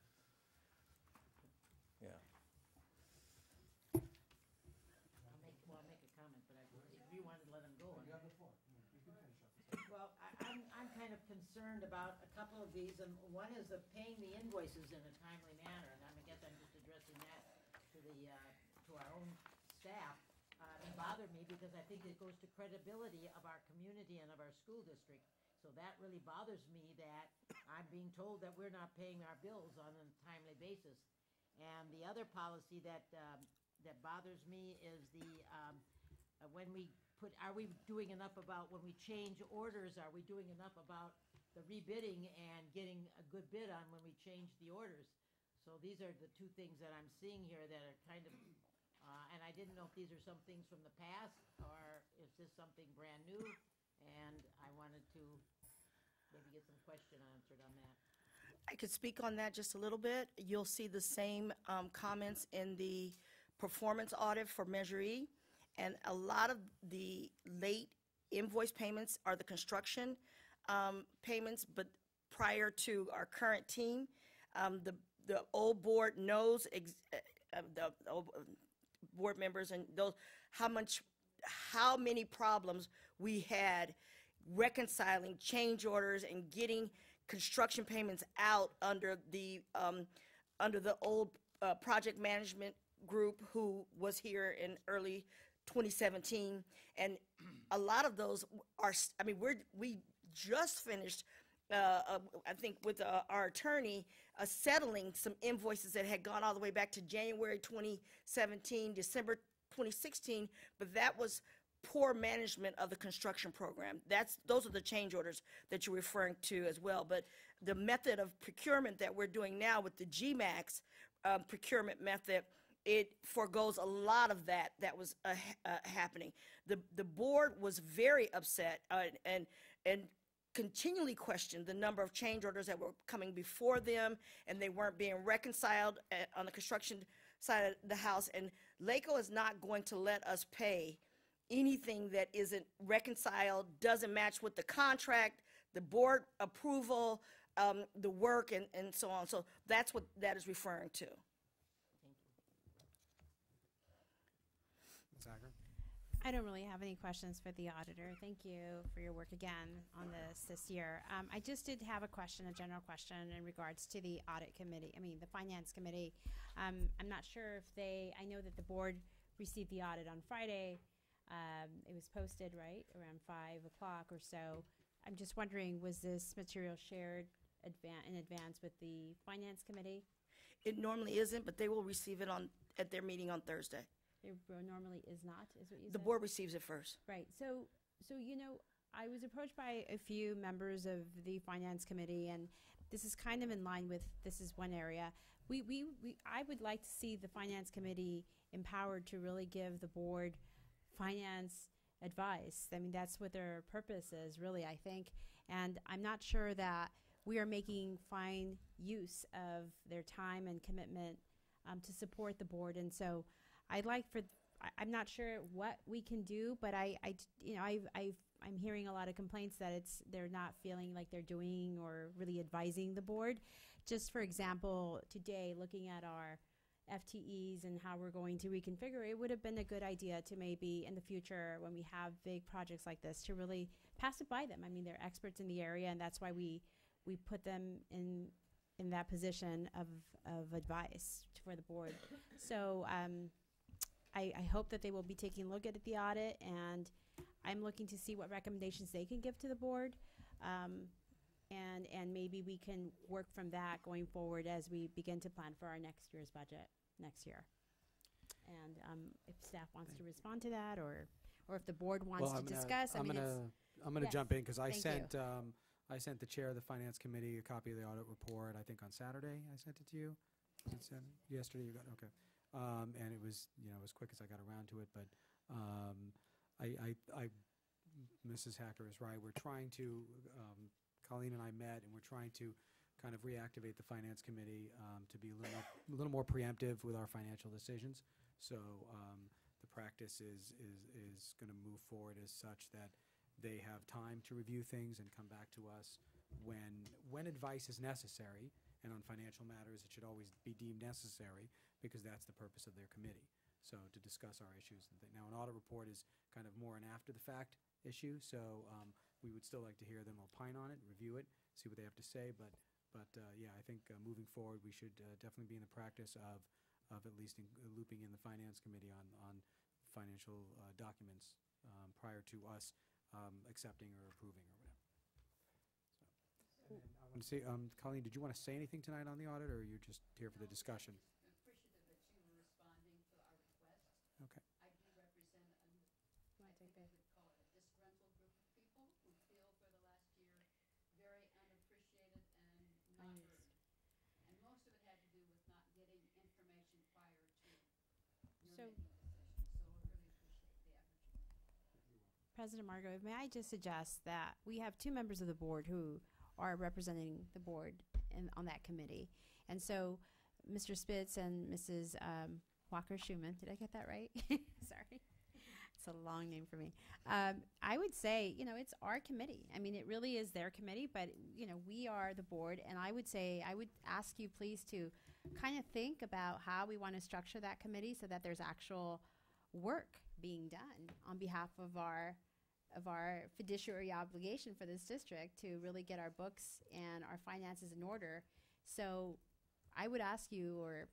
[SPEAKER 1] yeah.
[SPEAKER 16] I'll make a comment, but if you wanted to let them go. You have the floor. You can finish up. Well, I'm kind of concerned about a couple of these, and one is the paying the invoices in a timely manner, and I guess I'm just addressing that to our own staff. It bothered me because I think it goes to credibility of our community and of our school district. So that really bothers me, that I'm being told that we're not paying our bills on a timely basis. And the other policy that bothers me is when we are we doing enough about when we change orders? Are we doing enough about the rebidding and getting a good bid on when we change the orders? So these are the two things that I'm seeing here that are kind of, and I didn't know if these are some things from the past or is this something brand new? And I wanted to maybe get some question answered on that.
[SPEAKER 5] I could speak on that just a little bit. You'll see the same comments in the performance audit for Measure E. And a lot of the late invoice payments are the construction payments, but prior to our current team, the old board knows, the old board members and those, how many problems we had reconciling change orders and getting construction payments out under the old project management group who was here in early 2017, and a lot of those are, I mean, we just finished, I think with our attorney, settling some invoices that had gone all the way back to January 2017, December 2016, but that was poor management of the construction program. Those are the change orders that you're referring to as well. But the method of procurement that we're doing now with the GMAX procurement method, it forgoes a lot of that was happening. The board was very upset and continually questioned the number of change orders that were coming before them, and they weren't being reconciled on the construction side of the house. And LACO is not going to let us pay anything that isn't reconciled, doesn't match with the contract, the board approval, the work, and so on. So that's what that is referring to.
[SPEAKER 7] Ms. Acker?
[SPEAKER 17] I don't really have any questions for the auditor. Thank you for your work again on this year. I just did have a question, a general question in regards to the audit committee, the finance committee. I'm not sure if I know that the board received the audit on Friday. It was posted, right, around 5 o'clock or so. I'm just wondering, was this material shared in advance with the finance committee?
[SPEAKER 5] It normally isn't, but they will receive it at their meeting on Thursday.
[SPEAKER 17] It normally is not, is what you said?
[SPEAKER 5] The board receives it first.
[SPEAKER 17] Right. So I was approached by a few members of the finance committee, and this is kind of in line with, this is one area. I would like to see the finance committee empowered to really give the board finance advice. That's what their purpose is, really, I think. And I'm not sure that we are making fine use of their time and commitment to support the board. And so I'm not sure what we can do, but I'm hearing a lot of complaints that they're not feeling like they're doing or really advising the board. Just for example, today, looking at our FTEs and how we're going to reconfigure, it would have been a good idea to maybe in the future, when we have big projects like this, to really pass it by them. They're experts in the area, and that's why we put them in that position of advice for the board. So I hope that they will be taking a look at the audit, and I'm looking to see what recommendations they can give to the board. And maybe we can work from that going forward as we begin to plan for our next year's budget next year. And if staff wants to respond to that, or if the board wants to discuss.
[SPEAKER 7] I'm gonna jump in, because I
[SPEAKER 17] Thank you.
[SPEAKER 7] I sent the chair of the finance committee a copy of the audit report. I think on Saturday I sent it to you. Was it sent yesterday? You got okay. And it was as quick as I got around to it. But Mrs. Hacker is right. We're trying to. Colleen and I met, and we're trying to kind of reactivate the finance committee to be a little more preemptive with our financial decisions. So the practice is going to move forward as such that they have time to review things and come back to us when advice is necessary. And on financial matters, it should always be deemed necessary, because that's the purpose of their committee. So to discuss our issues. Now, an audit report is kind of more an after-the-fact issue. So we would still like to hear them opine on it, review it, see what they have to say. But yeah, I think moving forward, we should definitely be in the practice of at least looping in the finance committee on financial documents prior to us accepting or approving or whatever. So, I want to say, Colleen, did you want to say anything tonight on the audit, or are you just here for the discussion?
[SPEAKER 6] Appreciative that you were responding to our request.
[SPEAKER 7] Okay.
[SPEAKER 6] I do represent I think we would call it a disgruntled group of people who feel for the last year very unappreciated and not heard. And most of it had to do with not getting information prior to your making a decision. So I really appreciate the effort you made.
[SPEAKER 17] President Margot, may I just suggest that we have two members of the board who are representing the board on that committee. And so Mr. Spitz and Mrs. Walker-Schumann, did I get that right? Sorry. It's a long name for me. I would say, it's our committee. It really is their committee, but, we are the board. And I would ask you please to kind of think about how we want to structure that committee so that there's actual work being done on behalf of our fiduciary obligation for this district to really get our books and our finances in order. So I would ask you, or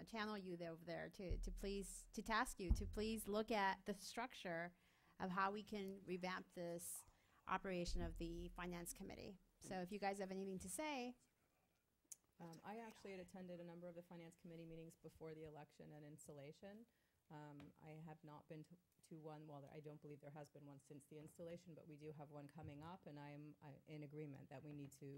[SPEAKER 17] channel you over there to task you to please look at the structure of how we can revamp this operation of the finance committee. So if you guys have anything to say.
[SPEAKER 8] I actually had attended a number of the finance committee meetings before the election and installation. I have not been to one, well, I don't believe there has been one since the installation, but we do have one coming up, and I am in agreement that we need to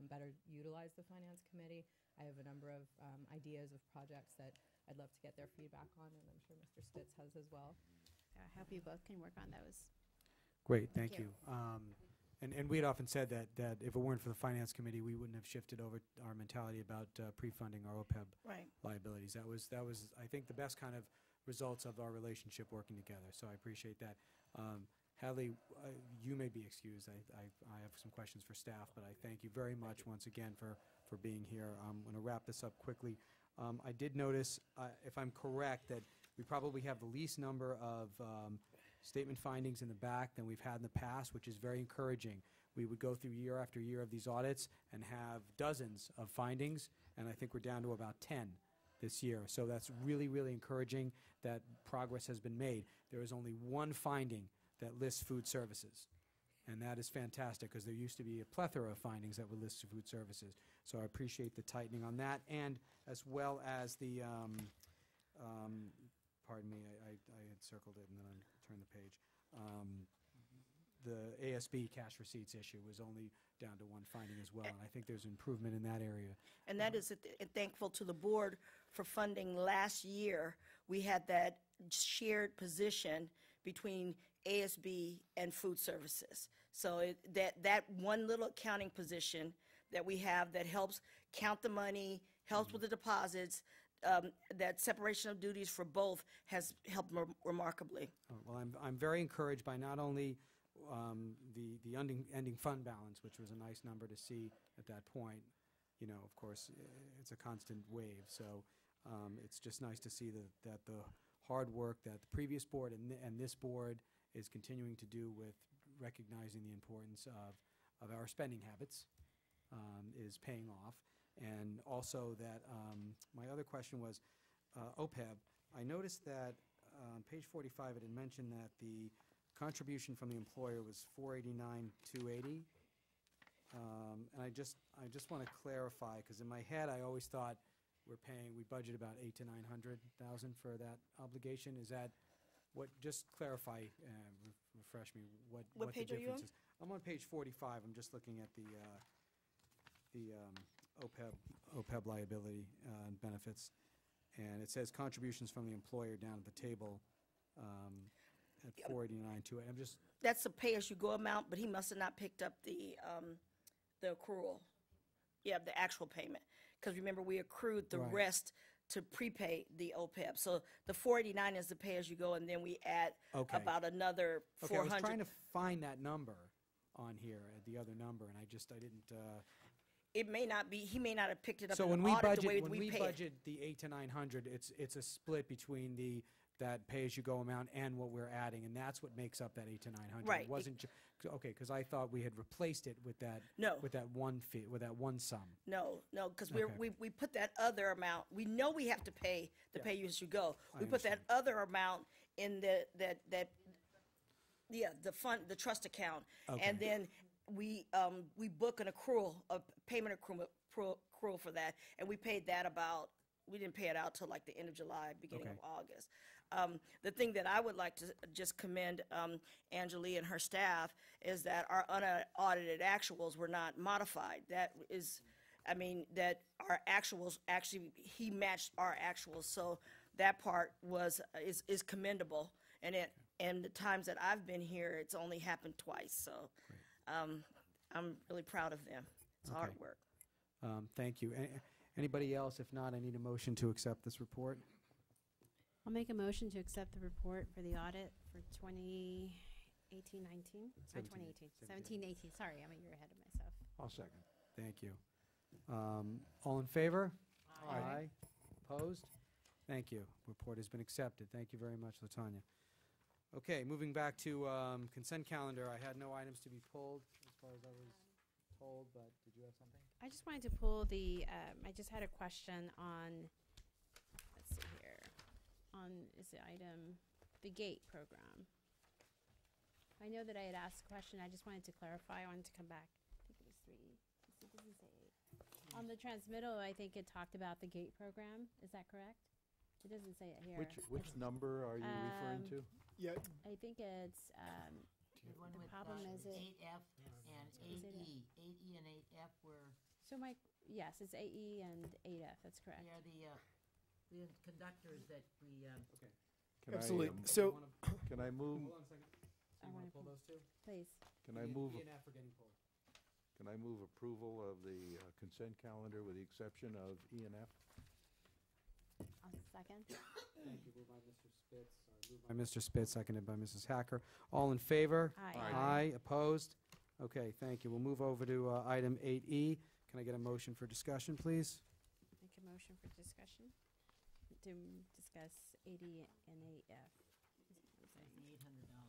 [SPEAKER 8] better utilize the Finance Committee. I have a number of ideas of projects that I'd love to get their feedback on, and I'm sure Mr. Spitz has as well.
[SPEAKER 17] I hope you both can work on those.
[SPEAKER 7] Great, thank you. And we had often said that if it weren't for the Finance Committee, we wouldn't have shifted over our mentality about pre-funding our OPEB liabilities. That was, I think, the best kind of results of our relationship working together, so I appreciate that. Hadley, you may be excused. I have some questions for staff, but I thank you very much once again for being here. I'm going to wrap this up quickly. I did notice, if I'm correct, that we probably have the least number of statement findings in the back than we've had in the past, which is very encouraging. We would go through year after year of these audits and have dozens of findings, and I think we're down to about 10 this year. So that's really, really encouraging that progress has been made. There is only one finding that lists food services, and that is fantastic because there used to be a plethora of findings that would list food services. So I appreciate the tightening on that, and as well as the, pardon me, I had circled it and then I turned the page. The ASB cash receipts issue was only down to one finding as well, and I think there's improvement in that area.
[SPEAKER 5] And that is thankful to the board for funding. Last year, we had that shared position between ASB and food services. So that one little accounting position that we have that helps count the money, helps with the deposits, that separation of duties for both has helped remarkably.
[SPEAKER 7] Well, I'm very encouraged by not only the ending fund balance, which was a nice number to see at that point. You know, of course, it's a constant wave, so it's just nice to see that the hard work that the previous board and this board is continuing to do with recognizing the importance of our spending habits is paying off. And also that, my other question was, OPEB, I noticed that on page 45 it had mentioned that the contribution from the employer was $489,280. And I just want to clarify, because in my head I always thought we budget about $800,000 to $900,000 for that obligation. Is that what? Just clarify, refresh me. What the
[SPEAKER 5] page are you on?
[SPEAKER 7] difference is. I'm on page 45. I'm just looking at the OPEB liability and benefits, and it says contributions from the employer down at the table at $489,280. I'm just.
[SPEAKER 5] That's a pay-as-you-go amount, but he must have not picked up the accrual. Yeah, the actual payment. Because remember, we accrued the rest to prepay the OPEB. So the $489 is the pay-as-you-go, and then we add about another $400.
[SPEAKER 7] Okay, I was trying to find that number on here, the other number, and I didn't.
[SPEAKER 5] It may not be. He may not have picked it up.
[SPEAKER 7] So
[SPEAKER 5] in
[SPEAKER 7] when
[SPEAKER 5] the
[SPEAKER 7] we
[SPEAKER 5] audit,
[SPEAKER 7] budget,
[SPEAKER 5] the way
[SPEAKER 7] when
[SPEAKER 5] we
[SPEAKER 7] we
[SPEAKER 5] pay
[SPEAKER 7] budget the $800 to $900, it's a split between that pay-as-you-go amount and what we're adding, and that's what makes up that $800 to $900.
[SPEAKER 5] Right.
[SPEAKER 7] It wasn't okay, because I thought we had replaced it with that.
[SPEAKER 5] No.
[SPEAKER 7] With that one fee, with that one sum.
[SPEAKER 5] No, because we put that other amount. We know we have to pay the pay-as-you-go. We put that other amount in the fund, the trust account, and then we book an accrual, a payment accrual for that, and we paid that about. We didn't pay it out till like the end of July, beginning of August. The thing that I would like to just commend Angelie and her staff is that our unaudited actuals were not modified. That is, that our actuals actually, he matched our actuals. So that part is commendable. And the times that I've been here, it's only happened twice. So I'm really proud of them. It's hard work.
[SPEAKER 7] Thank you. Anybody else? If not, I need a motion to accept this report.
[SPEAKER 17] I'll make a motion to accept the report for the audit for 2018-19. 17-18. Sorry, I'm a year ahead of myself.
[SPEAKER 14] I'll second.
[SPEAKER 7] Thank you. All in favor?
[SPEAKER 14] Aye.
[SPEAKER 7] Opposed? Thank you. Report has been accepted. Thank you very much, LaTanya. Okay, moving back to consent calendar. I had no items to be pulled as far as I was told, but did you have something?
[SPEAKER 17] I just wanted to pull I just had a question on, let's see here, is the item, the GATE program. I know that I had asked a question, I just wanted to clarify, I wanted to come back. I think it was 3, it doesn't say 8. On the transmittal, I think it talked about the GATE program, is that correct? It doesn't say it here.
[SPEAKER 14] Which number are you referring to?
[SPEAKER 2] Yeah,
[SPEAKER 17] I think it's,
[SPEAKER 16] The one
[SPEAKER 17] the
[SPEAKER 16] with
[SPEAKER 17] problem is it.
[SPEAKER 16] 8F and
[SPEAKER 17] Is it
[SPEAKER 16] 8E. 8E and 8F were,
[SPEAKER 17] So yes, it's 8E and 8F, that's correct.
[SPEAKER 16] they are the conductors that we,
[SPEAKER 14] Okay. Can
[SPEAKER 2] absolutely.
[SPEAKER 14] I,
[SPEAKER 2] So,
[SPEAKER 14] can I move?
[SPEAKER 7] Hold on a second. So
[SPEAKER 17] I
[SPEAKER 7] you want
[SPEAKER 17] wanna
[SPEAKER 7] to pull those two?
[SPEAKER 17] Please.
[SPEAKER 14] Can I move?
[SPEAKER 7] E and F are getting pulled.
[SPEAKER 14] Can I move approval of the consent calendar with the exception of E and F?
[SPEAKER 17] I'll second.
[SPEAKER 7] Thank you. Moved by Mr. Spitz. Moved by Mr. Spitz, seconded by Mrs. Hacker. All in favor?
[SPEAKER 17] Aye.
[SPEAKER 7] Aye. Opposed? Okay, thank you. We'll move over to item 8E. Can I get a motion for discussion, please?
[SPEAKER 17] Make a motion for discussion to discuss 80 and 8F.
[SPEAKER 16] the $800.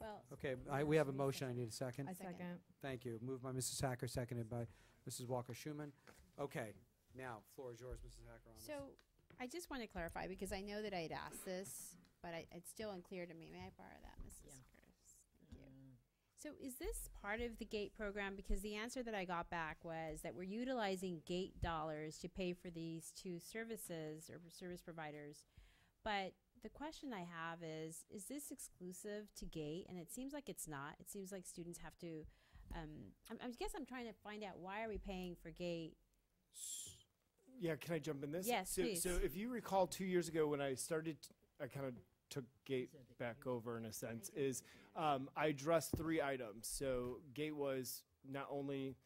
[SPEAKER 17] Well.
[SPEAKER 7] Okay, we have a motion. I need a second.
[SPEAKER 8] I second.
[SPEAKER 7] Thank you. Moved by Mrs. Hacker, seconded by Mrs. Walker-Schuman. Okay, now, floor is yours, Mrs. Hacker, on this.
[SPEAKER 17] So, I just want to clarify, because I know that I had asked this, but it's still unclear to me. May I borrow that, Mrs.
[SPEAKER 16] Yeah.
[SPEAKER 17] Curtis? Thank you. So is this part of the GATE program? Because the answer that I got back was that we're utilizing GATE dollars to pay for these two services or service providers. But the question I have is this exclusive to GATE? And it seems like it's not. It seems like students have to, I guess I'm trying to find out, why are we paying for GATE?
[SPEAKER 18] Yeah, can I jump in this?
[SPEAKER 17] Yes, please.
[SPEAKER 18] So if you recall 2 years ago when I started, I kind of took GATE back over in a sense, is I addressed 3 items. So GATE was not only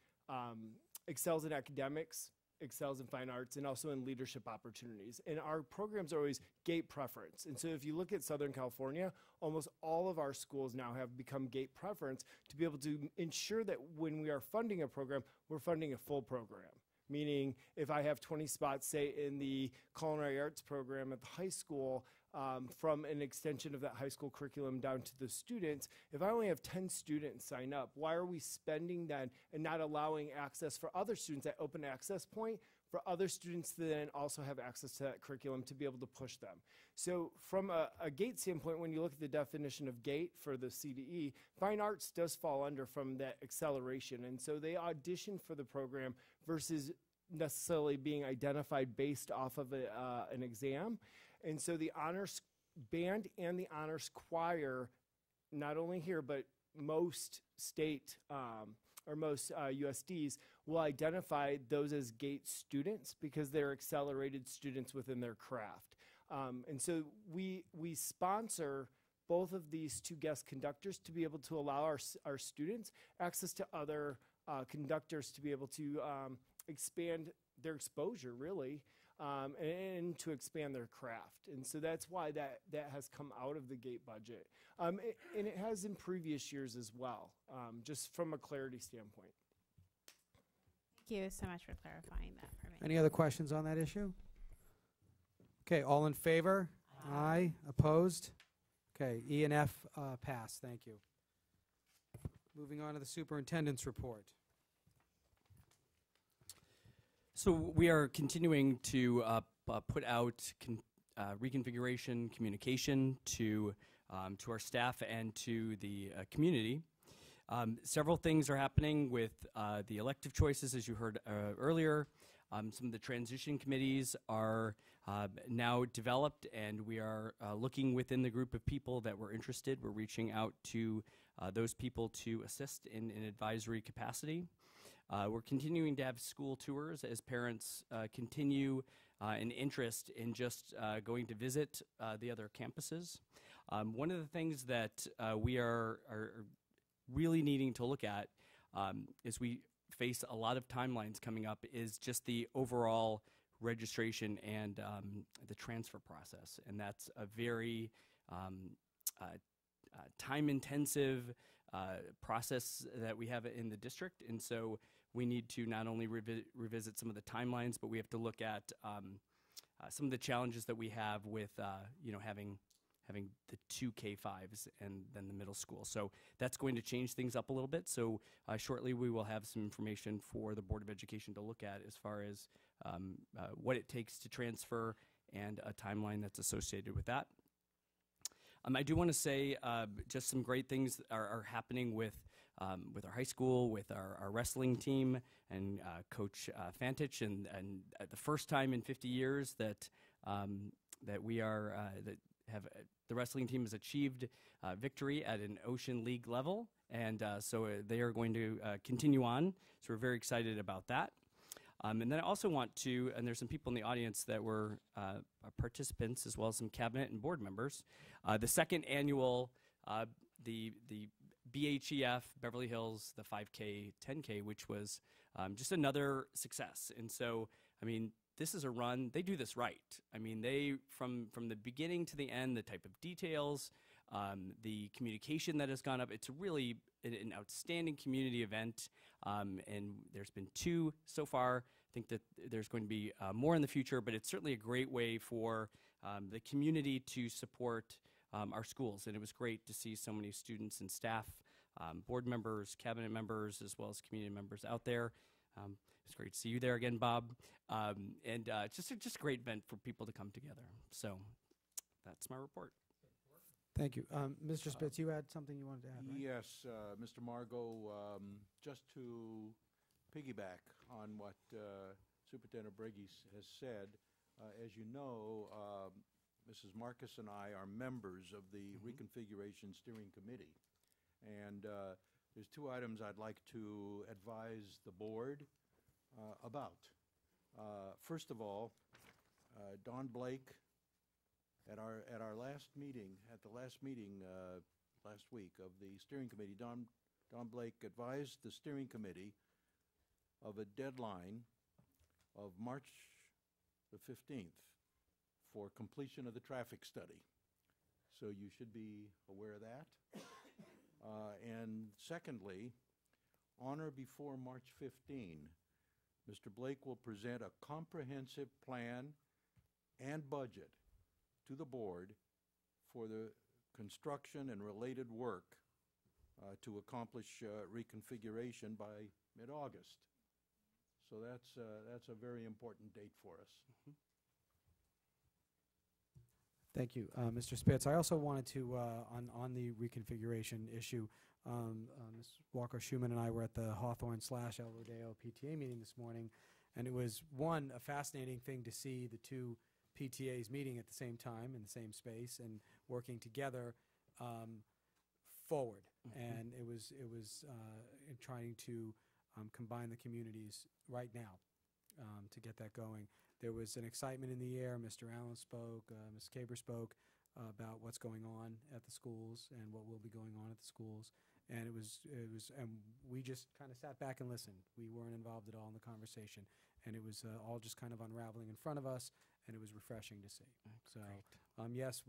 [SPEAKER 18] excels in academics, excels in fine arts, and also in leadership opportunities. And our programs are always GATE preference. And so if you look at Southern California, almost all of our schools now have become GATE preference to be able to ensure that when we are funding a program, we're funding a full program. Meaning, if I have 20 spots, say, in the culinary arts program at the high school, from an extension of that high school curriculum down to the students, if I only have 10 students sign up, why are we spending that and not allowing access for other students, that open access point, for other students to then also have access to that curriculum to be able to push them? So from a GATE standpoint, when you look at the definition of GATE for the CDE, fine arts does fall under from that acceleration. And so they audition for the program versus necessarily being identified based off of an exam. And so the honors band and the honors choir, not only here, but most state or most USDs will identify those as GATE students because they're accelerated students within their craft. And so we sponsor both of these 2 guest conductors to be able to allow our students access to other conductors to be able to expand their exposure, really, and to expand their craft. And so that's why that has come out of the GATE budget. And it has in previous years as well, just from a clarity standpoint.
[SPEAKER 17] Thank you so much for clarifying that for me.
[SPEAKER 7] Any other questions on that issue? Okay, all in favor? Aye. Opposed? Okay, E and F pass. Thank you. Moving on to the superintendent's report.
[SPEAKER 9] So we are continuing to put out reconfiguration communication to our staff and to the community. Several things are happening with the elective choices, as you heard earlier. Some of the transition committees are now developed, and we are looking within the group of people that were interested. We're reaching out to those people to assist in an advisory capacity. We're continuing to have school tours as parents continue an interest in just going to visit the other campuses. One of the things that we are really needing to look at as we face a lot of timelines coming up is just the overall registration and the transfer process. And that's a very time-intensive process that we have in the district. And so we need to not only revisit some of the timelines, but we have to look at some of the challenges that we have with having the 2 K-5s and then the middle school. So that's going to change things up a little bit. So shortly we will have some information for the Board of Education to look at as far as what it takes to transfer and a timeline that's associated with that. I do want to say just some great things are happening with our high school, with our wrestling team and Coach Fantich, and the first time in 50 years that that we are that have the wrestling team has achieved victory at an Ocean League level, and so they are going to continue on. So we're very excited about that. And then I also want to, and there's some people in the audience that were participants as well as some cabinet and board members. The second annual the BHEF Beverly Hills, the 5K, 10K, which was just another success. And so, I mean, this is a run. They do this right. I mean, they from the beginning to the end, the type of details, the communication that has gone up. It's really an outstanding community event, and there's been 2 so far. I think that there's going to be more in the future, but it's certainly a great way for the community to support our schools. And it was great to see so many students and staff, board members, cabinet members, as well as community members out there. It's great to see you there again, Bob. And just a great event for people to come together. So that's my report.
[SPEAKER 7] Thank you. Mr. Spitz, you had something you wanted to add, right?
[SPEAKER 14] Yes, Mr. Margot, just to piggyback on what Superintendent Briggie has said, as you know, Mrs. Marcus and I are members of the Reconfiguration Steering Committee. And there's 2 items I'd like to advise the board about. First of all, Don Blake, at our last meeting, last week of the steering committee, Don Blake advised the steering committee of a deadline of March the 15th for completion of the traffic study. So you should be aware of that. And secondly, on or before March 15, Mr. Blake will present a comprehensive plan and budget to the board for the construction and related work to accomplish reconfiguration by mid-August. So that's a very important date for us.
[SPEAKER 7] Thank you, Mr. Spitz. I also wanted to, on the reconfiguration issue, Ms. Walker-Schuman and I were at the Hawthorne/El Rodeo PTA meeting this morning, and it was, a fascinating thing to see the 2 PTAs meeting at the same time in the same space and working together forward. And it was in trying to combine the communities right now to get that going. There was an excitement in the air. Mr. Allen spoke, Ms. Kaber spoke about what's going on at the schools and what will be going on at the schools. And and we just kind of sat back and listened. We weren't involved at all in the conversation. And it was all just kind of unraveling in front of us, and it was refreshing to see. So, yes,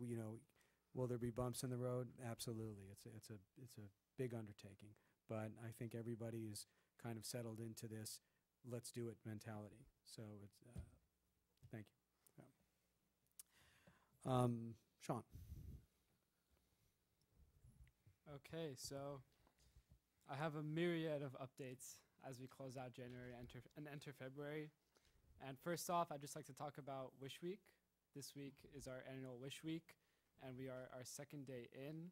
[SPEAKER 7] will there be bumps in the road? Absolutely. It's a big undertaking. But I think everybody is kind of settled into this let's do it mentality. So it's thank you. Yeah. Sean.
[SPEAKER 18] Okay, so I have a myriad of updates as we close out January and enter February. And first off, I'd just like to talk about Wish Week. This week is our annual Wish Week, and we are our 2nd day in.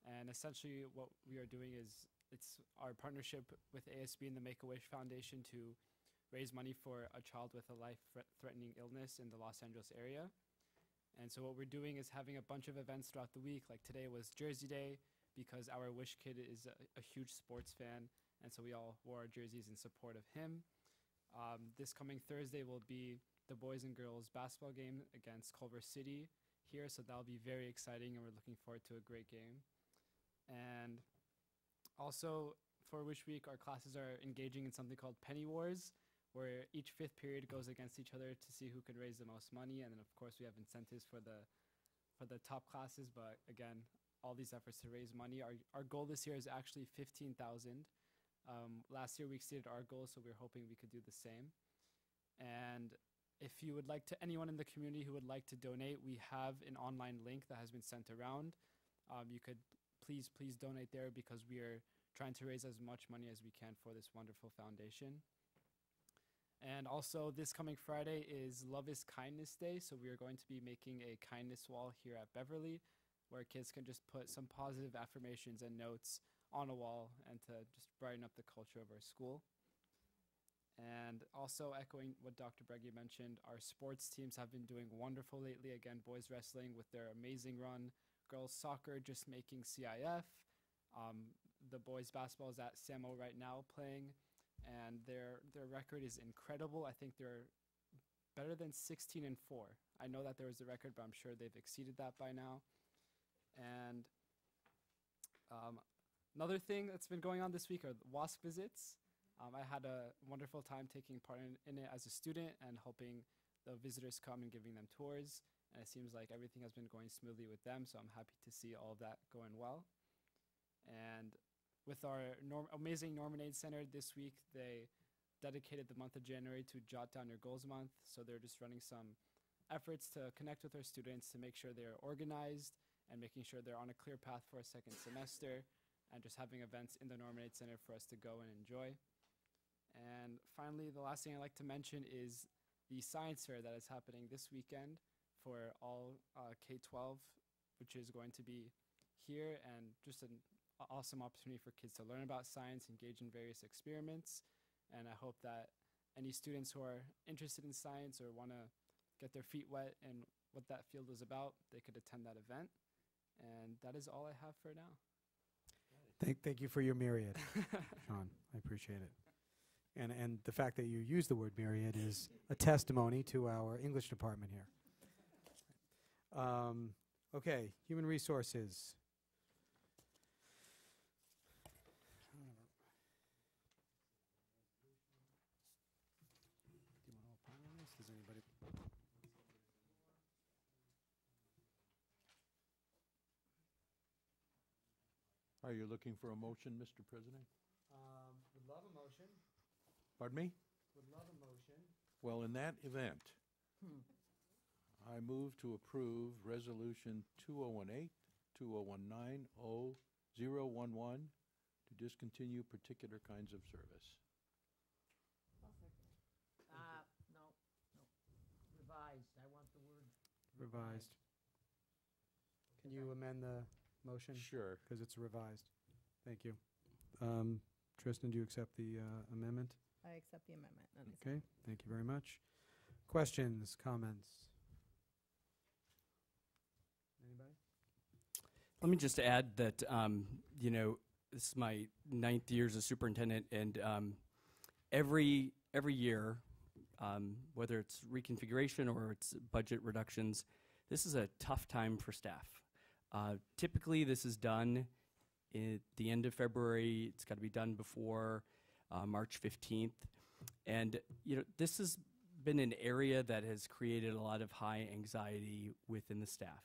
[SPEAKER 18] And essentially what we are doing is it's our partnership with ASB and the Make-A-Wish Foundation to raise money for a child with a life-threatening illness in the Los Angeles area. And so what we're doing is having a bunch of events throughout the week. Like today was Jersey Day because our Wish kid is a huge sports fan, and so we all wore our jerseys in support of him. This coming Thursday will be the boys and girls basketball game against Culver City here, so that'll be very exciting, and we're looking forward to a great game. And also for Wish Week, our classes are engaging in something called Penny Wars, where each 5th period goes against each other to see who can raise the most money, and then of course we have incentives for the top classes. But again, all these efforts to raise money. Our goal this year is actually $15,000. Last year we exceeded our goal, so we're hoping we could do the same. And if you would like to, anyone in the community who would like to donate, we have an online link that has been sent around. You could please donate there because we are trying to raise as much money as we can for this wonderful foundation. And also this coming Friday is Love is Kindness Day, so we are going to be making a kindness wall here at Beverly where kids can just put some positive affirmations and notes on a wall and to just brighten up the culture of our school. And also echoing what Dr. Breggy mentioned, our sports teams have been doing wonderful lately. Again, boys wrestling with their amazing run, girls soccer just making CIF. The boys basketball is at Samo right now playing, and their record is incredible. I think they're better than 16-4. I know that there was a record, but I'm sure they've exceeded that by now. And another thing that's been going on this week are the WASC visits. I had a wonderful time taking part in it as a student and helping the visitors come and giving them tours. And it seems like everything has been going smoothly with them, so I'm happy to see all of that going well. And with our amazing Norman Aid Center this week, they dedicated the month of January to Jot Down Your Goals Month. So they're just running some efforts to connect with our students to make sure they're organized and making sure they're on a clear path for a second semester, and just having events in the Norman Aid Center for us to go and enjoy. And finally, the last thing I'd like to mention is the science fair that is happening this weekend for all K-12, which is going to be here, and just an awesome opportunity for kids to learn about science, engage in various experiments. And I hope that any students who are interested in science or want to get their feet wet in what that field is about, they could attend that event. And that is all I have for now.
[SPEAKER 7] Thank you for your myriad, Sean. I appreciate it. And the fact that you use the word myriad is a testimony to our English department here. Okay, human resources. Do you want to opine on this? Does anybody?
[SPEAKER 14] Are you looking for a motion, Mr. President?
[SPEAKER 7] Would love a motion.
[SPEAKER 14] Pardon me?
[SPEAKER 7] Would love a motion.
[SPEAKER 14] Well, in that event, I move to approve Resolution 2018-2019-0011 to discontinue particular kinds of service.
[SPEAKER 16] No. Revised. I want the word
[SPEAKER 7] Revised. Can you amend the motion?
[SPEAKER 14] Sure.
[SPEAKER 7] Because it's revised. Thank you. Tristan, do you accept the amendment?
[SPEAKER 8] I accept the amendment.
[SPEAKER 7] Okay, thank you very much. Questions, comments? Anybody?
[SPEAKER 9] Let me just add that, this is my 9th year as a superintendent, and every year, whether it's reconfiguration or it's budget reductions, this is a tough time for staff. Typically, this is done at the end of February. It's got to be done before March 15th. And, this has been an area that has created a lot of high anxiety within the staff.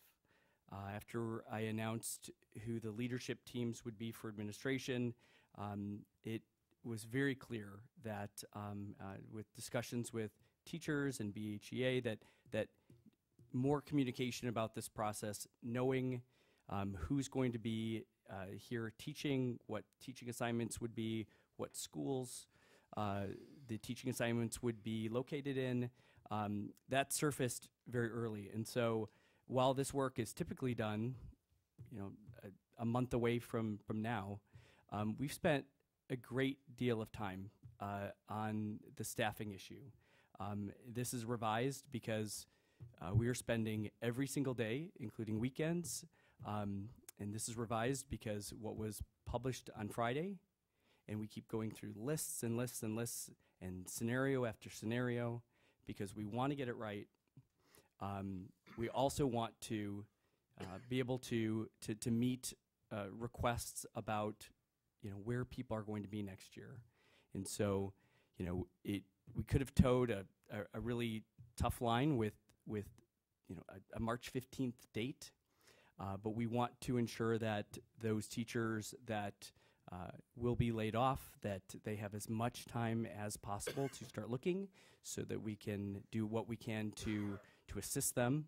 [SPEAKER 9] After I announced who the leadership teams would be for administration, it was very clear that with discussions with teachers and BHEA that more communication about this process, knowing who's going to be here teaching, what teaching assignments would be, what schools the teaching assignments would be located in, that surfaced very early. And so while this work is typically done, a month away from now, we've spent a great deal of time on the staffing issue. This is revised because we are spending every single day, including weekends, and this is revised because what was published on Friday, and we keep going through lists and lists and lists and scenario after scenario because we want to get it right. We also want to be able to meet requests about where people are going to be next year. And so we could have towed a really tough line with a March 15th date, but we want to ensure that those teachers that will be laid off, that they have as much time as possible to start looking so that we can do what we can to assist them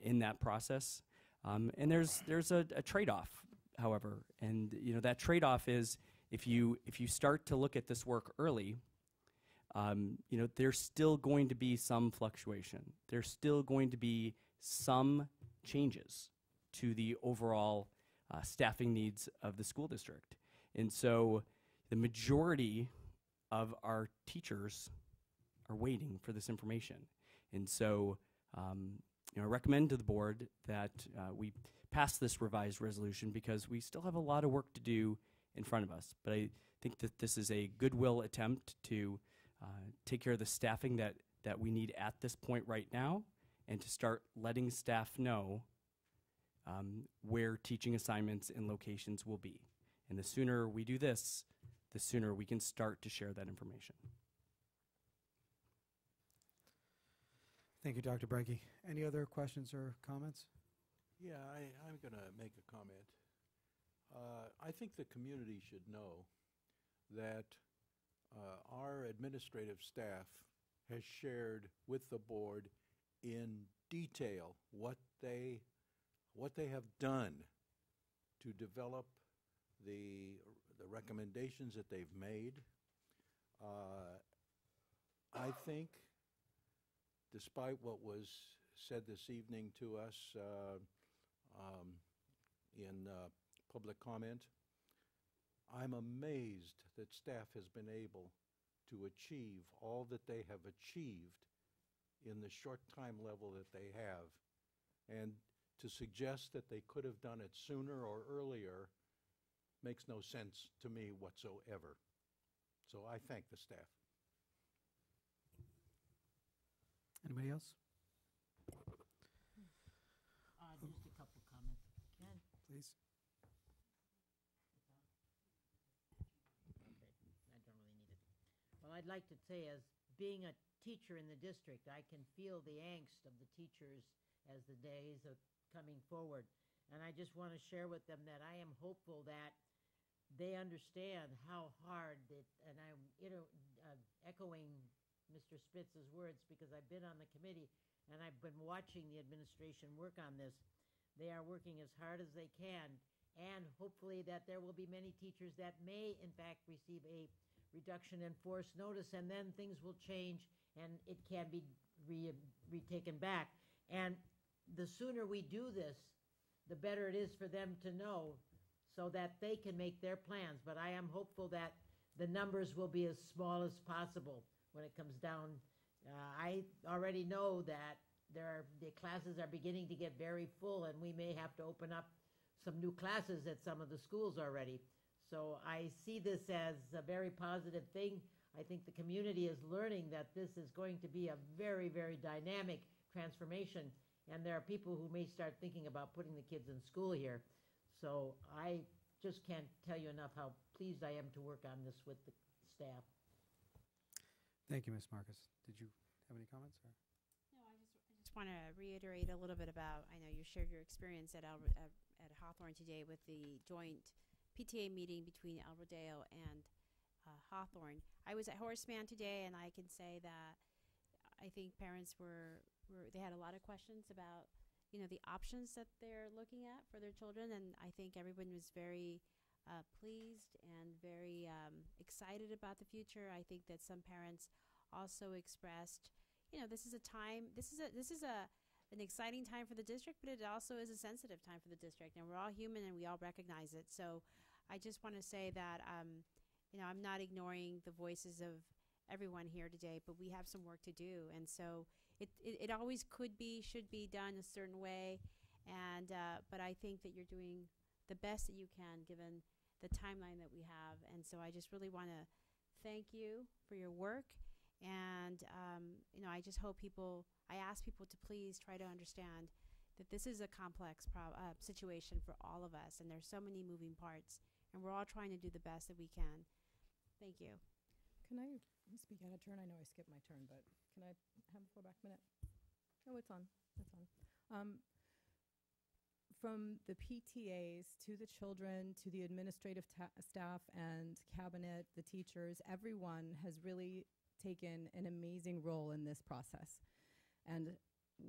[SPEAKER 9] in that process. And there's a trade-off, however, and that trade-off is if you start to look at this work early, there's still going to be some fluctuation. There's still going to be some changes to the overall staffing needs of the school district. And so the majority of our teachers are waiting for this information. And so, I recommend to the board that we pass this revised resolution because we still have a lot of work to do in front of us. But I think that this is a goodwill attempt to take care of the staffing that we need at this point right now, and to start letting staff know where teaching assignments and locations will be. And the sooner we do this, the sooner we can start to share that information.
[SPEAKER 7] Thank you, Dr. Breggy. Any other questions or comments?
[SPEAKER 14] Yeah, I'm going to make a comment. I think the community should know that our administrative staff has shared with the board in detail what they have done to develop the recommendations that they've made. I think, despite what was said this evening to us in public comment, I'm amazed that staff has been able to achieve all that they have achieved in the short time level that they have. And to suggest that they could have done it sooner or earlier makes no sense to me whatsoever. So I thank the staff.
[SPEAKER 7] Anybody else?
[SPEAKER 16] Just a couple comments. Ken?
[SPEAKER 7] Please.
[SPEAKER 16] Okay, I don't really need it. Well, I'd like to say, as being a teacher in the district, I can feel the angst of the teachers as the days are coming forward. And I just want to share with them that I am hopeful that they understand how hard it, and I'm echoing Mr. Spitz's words because I've been on the committee and I've been watching the administration work on this. They are working as hard as they can, and hopefully that there will be many teachers that may in fact receive a reduction in force notice, and then things will change and it can be retaken back. And the sooner we do this, the better it is for them to know so that they can make their plans. But I am hopeful that the numbers will be as small as possible when it comes down. I already know that the classes are beginning to get very full, and we may have to open up some new classes at some of the schools already. So I see this as a very positive thing. I think the community is learning that this is going to be a very, very dynamic transformation, and there are people who may start thinking about putting the kids in school here. So I just can't tell you enough how pleased I am to work on this with the staff.
[SPEAKER 7] Thank you, Ms. Marcus. Did you have any comments? Or?
[SPEAKER 17] No, I just want to reiterate a little bit about, I know you shared your experience at Hawthorne today with the joint PTA meeting between El Rodeo and Hawthorne. I was at Horseman today, and I can say that I think parents they had a lot of questions about, the options that they're looking at for their children, and I think everyone was very pleased and very excited about the future. I think that some parents also expressed, this is an exciting time for the district, but it also is a sensitive time for the district, and we're all human and we all recognize it. So I just want to say that, I'm not ignoring the voices of everyone here today, but we have some work to do. And so it always should be done a certain way. And, but I think that you're doing the best that you can given the timeline that we have. And so I just really want to thank you for your work. And, I just hope I ask people to please try to understand that this is a complex situation for all of us. And there's so many moving parts. And we're all trying to do the best that we can. Thank you.
[SPEAKER 8] Can I speak out of turn? I know I skipped my turn, but can I have a flowback minute? Oh, it's on. It's on. From the PTAs to the children to the administrative staff and cabinet, the teachers, everyone has really taken an amazing role in this process. And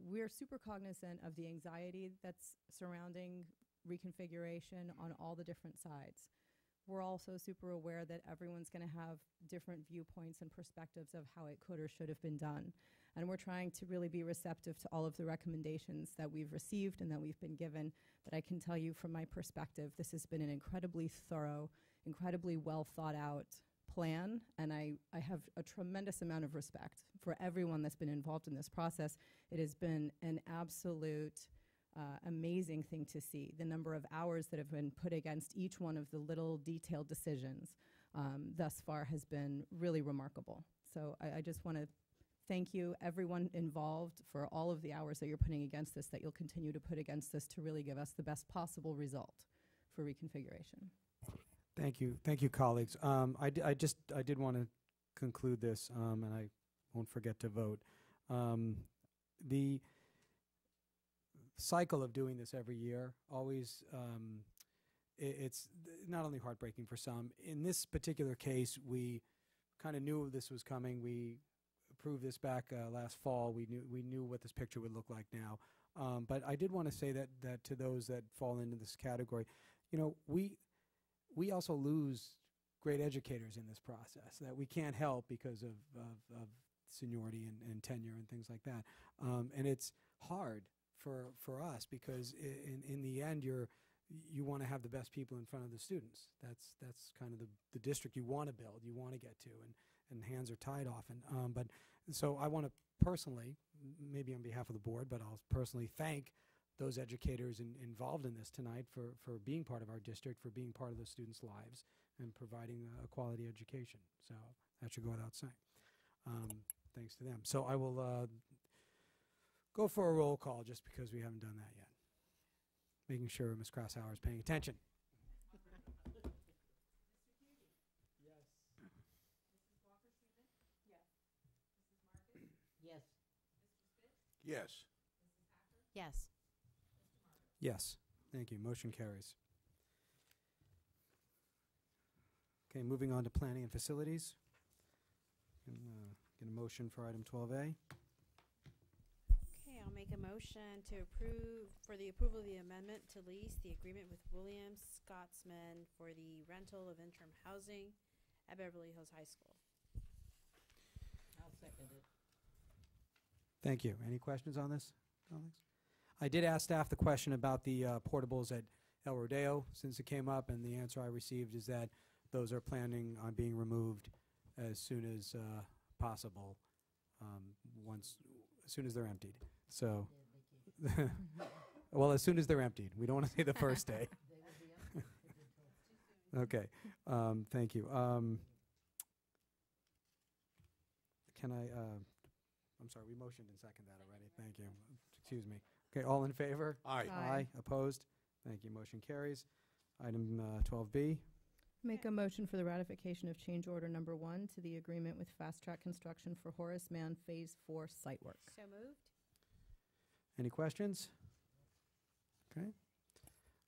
[SPEAKER 8] we're super cognizant of the anxiety that's surrounding reconfiguration on all the different sides. We're also super aware that everyone's going to have different viewpoints and perspectives of how it could or should have been done. And we're trying to really be receptive to all of the recommendations that we've received and that we've been given. But I can tell you from my perspective, this has been an incredibly thorough, incredibly well thought out plan, and I have a tremendous amount of respect for everyone that's been involved in this process. It has been an absolute amazing thing to see. The number of hours that have been put against each one of the little detailed decisions thus far has been really remarkable. So I just want to thank you, everyone involved, for all of the hours that you're putting against this, that you'll continue to put against this to really give us the best possible result for reconfiguration.
[SPEAKER 7] Thank you, colleagues. I did want to conclude this, and I won't forget to vote. The cycle of doing this every year always, it's not only heartbreaking for some. In this particular case, we kind of knew this was coming. We approved this back last fall. We knew what this picture would look like now. But I did want to say that to those that fall into this category, you know, we also lose great educators in this process that we can't help because of seniority and tenure and things like that. And it's hard for us because in the end you want to have the best people in front of the students. That's kind of the district you want to build, you want to get to, and hands are tied often. But so I want to personally, maybe on behalf of the board, but I'll personally thank those educators involved in this tonight for being part of our district, for being part of the students' lives, and providing a quality education. So that should go without saying. Thanks to them. So I will go for a roll call just because we haven't done that yet. Making sure Ms. Krashauer is paying attention.
[SPEAKER 14] Yes.
[SPEAKER 16] Yes.
[SPEAKER 7] Yes. Thank you. Motion carries. Okay, moving on to planning and facilities. Get a motion for item 12A.
[SPEAKER 17] Okay, I'll make a motion to approve, for the approval of the amendment to lease the agreement with Williams Scotsman for the rental of interim housing at Beverly Hills High School.
[SPEAKER 16] I'll second it.
[SPEAKER 7] Thank you. Any questions on this, colleagues? I did ask staff the question about the portables at El Rodeo since it came up, and the answer I received is that those are planning on being removed as soon as possible, as soon as they're emptied. So, well, as soon as they're emptied. We don't want to say the first day. Okay. Thank you. Can I? I'm sorry, we motioned and seconded that already. Thank you. Excuse me. Okay, all in favor?
[SPEAKER 14] Aye.
[SPEAKER 7] Aye. Opposed? Thank you. Motion carries. Item 12B.
[SPEAKER 8] Make a motion for the ratification of change order number 1 to the agreement with Fast Track Construction for Horace Mann Phase 4 site work.
[SPEAKER 17] So moved.
[SPEAKER 7] Any questions? Okay.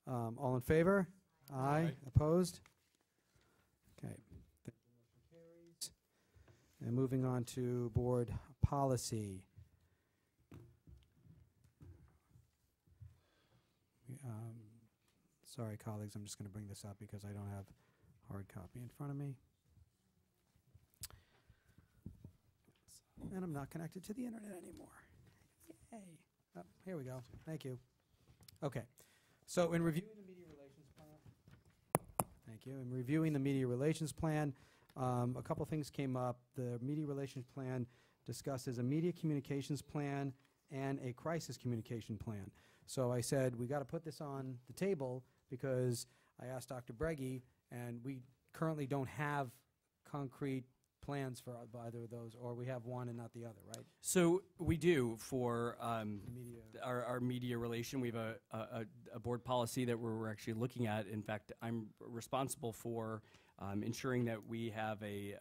[SPEAKER 7] All in favor? Aye. Opposed? Okay. Motion carries. And moving on to board policy. Sorry, colleagues, I'm just going to bring this up because I don't have hard copy in front of me. And I'm not connected to the internet anymore. Yay. Oh, here we go. Thank you. Okay. So in reviewing the media relations plan, thank you. In reviewing the media relations plan, a couple things came up. The media relations plan discusses a media communications plan and a crisis communication plan. So I said, we got to put this on the table because I asked Dr. Breggy, and we currently don't have concrete plans for either of those, or we have one and not the other, right?
[SPEAKER 9] So we do for
[SPEAKER 7] Media.
[SPEAKER 9] our media relation. We have a board policy that we're actually looking at. In fact, I'm responsible for ensuring that we have a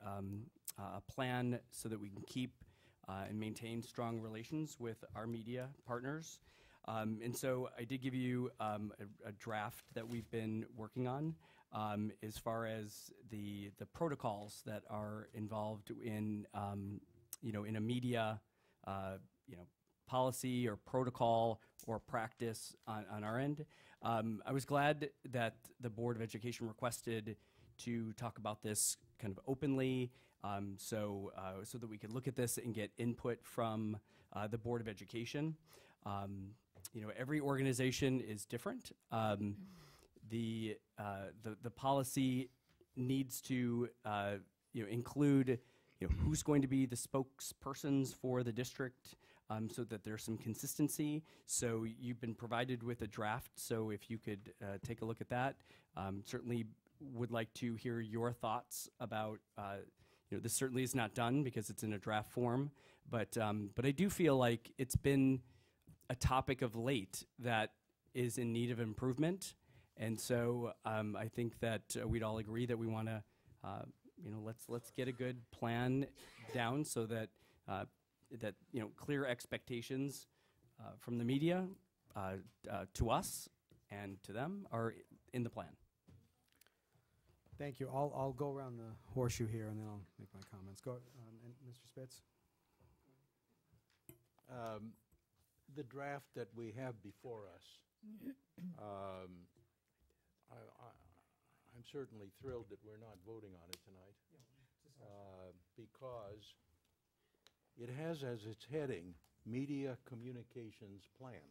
[SPEAKER 9] plan so that we can keep and maintain strong relations with our media partners. And so I did give you a draft that we've been working on as far as the protocols that are involved in in a media policy or protocol or practice on our end. I was glad that the Board of Education requested to talk about this kind of openly, so that we could look at this and get input from the Board of Education. Every organization is different. The policy needs to include who's going to be the spokespersons for the district, so that there's some consistency. So you've been provided with a draft, so if you could take a look at that. Certainly would like to hear your thoughts about, this certainly is not done because it's in a draft form, but I do feel like it's been a topic of late that is in need of improvement. And so I think that we'd all agree that we want to, let's get a good plan down so that clear expectations from the media to us and to them are in the plan.
[SPEAKER 7] Thank you. I'll go around the horseshoe here, and then I'll make my comments. Go, and Mr. Spitz.
[SPEAKER 14] The draft that we have before us, I'm certainly thrilled that we're not voting on it tonight, because it has as its heading, Media Communications Plan.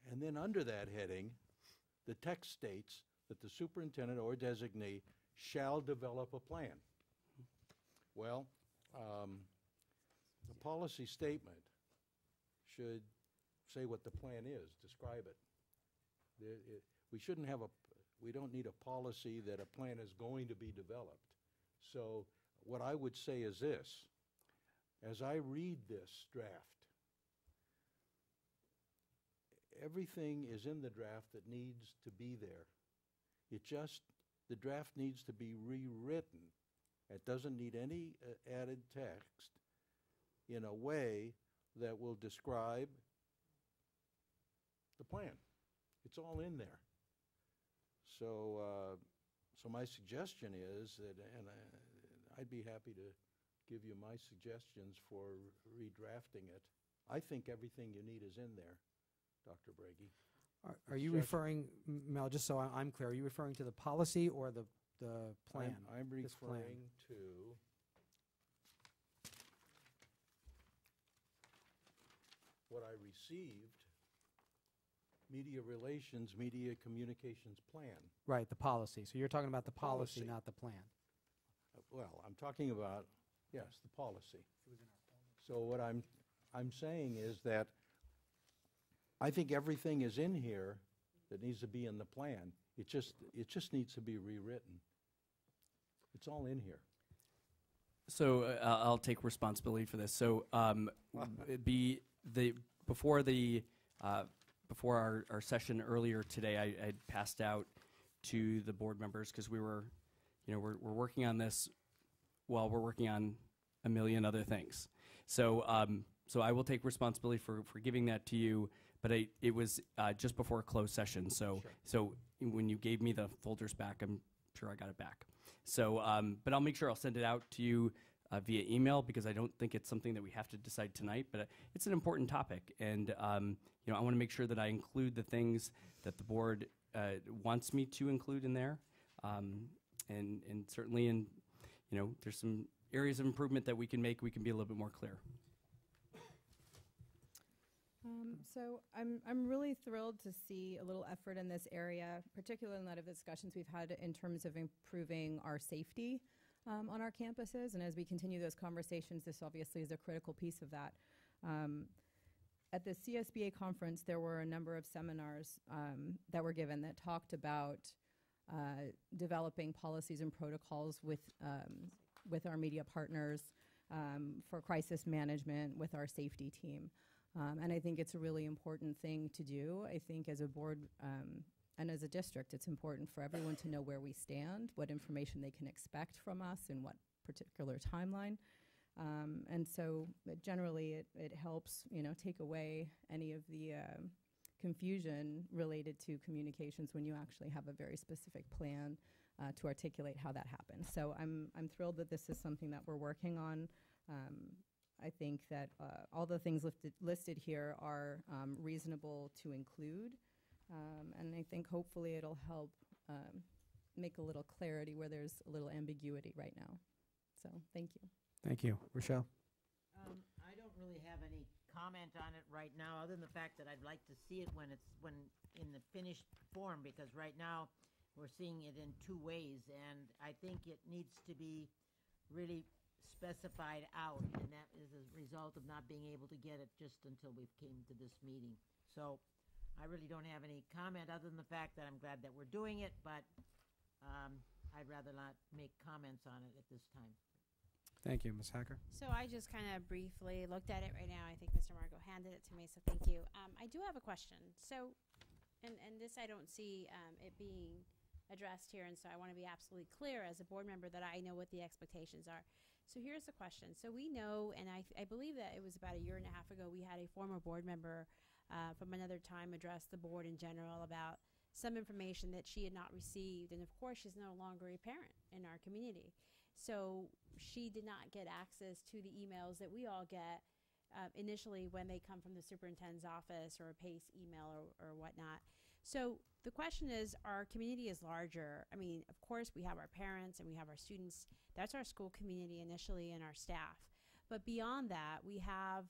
[SPEAKER 14] And then under that heading, the text states that the superintendent or designee shall develop a plan. Well, the policy statement should say what the plan is, describe it. We don't need a policy that a plan is going to be developed. So what I would say is this: as I read this draft, everything is in the draft that needs to be there. The draft needs to be rewritten. It doesn't need any added text in a way that will describe the plan. It's all in there. So my suggestion is that, and I'd be happy to give you my suggestions for redrafting it. I think everything you need is in there, Dr. Bragi.
[SPEAKER 7] Are you referring, Mel, just so I'm clear, are you referring to the policy or the plan?
[SPEAKER 14] I'm
[SPEAKER 7] This plan.
[SPEAKER 14] referring to what I received, Media Relations, Media Communications Plan.
[SPEAKER 7] Right, the policy. So you're talking about the policy, not the plan.
[SPEAKER 14] Well, I'm talking about, yes, the policy. So what I'm saying is that I think everything is in here that needs to be in the plan. It just needs to be rewritten. It's all in here.
[SPEAKER 9] So I'll take responsibility for this. So before our session earlier today, I passed out to the board members because we're working on this while we're working on a million other things. So I will take responsibility for giving that to you. But it was just before a closed session, so when you gave me the folders back, I'm sure I got it back. So, but I'll make sure I'll send it out to you via email, because I don't think it's something that we have to decide tonight, but it's an important topic, and I want to make sure that I include the things that the board wants me to include in there, and certainly there's some areas of improvement that we can make. We can be a little bit more clear.
[SPEAKER 8] So I'm really thrilled to see a little effort in this area, particularly in light of the discussions we've had in terms of improving our safety on our campuses. And as we continue those conversations, this obviously is a critical piece of that. At the CSBA conference, there were a number of seminars that were given that talked about developing policies and protocols with our media partners for crisis management with our safety team. And I think it's a really important thing to do. I think as a board and as a district, it's important for everyone to know where we stand, what information they can expect from us in what particular timeline. And so generally it helps, take away any of the confusion related to communications when you actually have a very specific plan to articulate how that happens. So I'm thrilled that this is something that we're working on. I think that all the things listed here are reasonable to include, and I think hopefully it'll help make a little clarity where there's a little ambiguity right now. So thank you.
[SPEAKER 7] Thank you. Rochelle?
[SPEAKER 16] I don't really have any comment on it right now, other than the fact that I'd like to see it when in the finished form, because right now we're seeing it in two ways, and I think it needs to be really specified out, and that is a result of not being able to get it just until we came to this meeting. So I really don't have any comment other than the fact that I'm glad that we're doing it, but I'd rather not make comments on it at this time.
[SPEAKER 9] Thank you, Ms. Hacker.
[SPEAKER 17] So I just kind of briefly looked at it right now. I think Mr. Margot handed it to me, so thank you. I do have a question. So, and this I don't see it being addressed here, and so I want to be absolutely clear as a board member that I know what the expectations are. So here's the question. So we know, and I believe that it was about a year and a half ago, we had a former board member from another time address the board in general about some information that she had not received. And of course, she's no longer a parent in our community. So she did not get access to the emails that we all get initially when they come from the superintendent's office or a PACE email or whatnot. So the question is, our community is larger. I mean, of course, we have our parents and we have our students. That's our school community initially and our staff. But beyond that, we have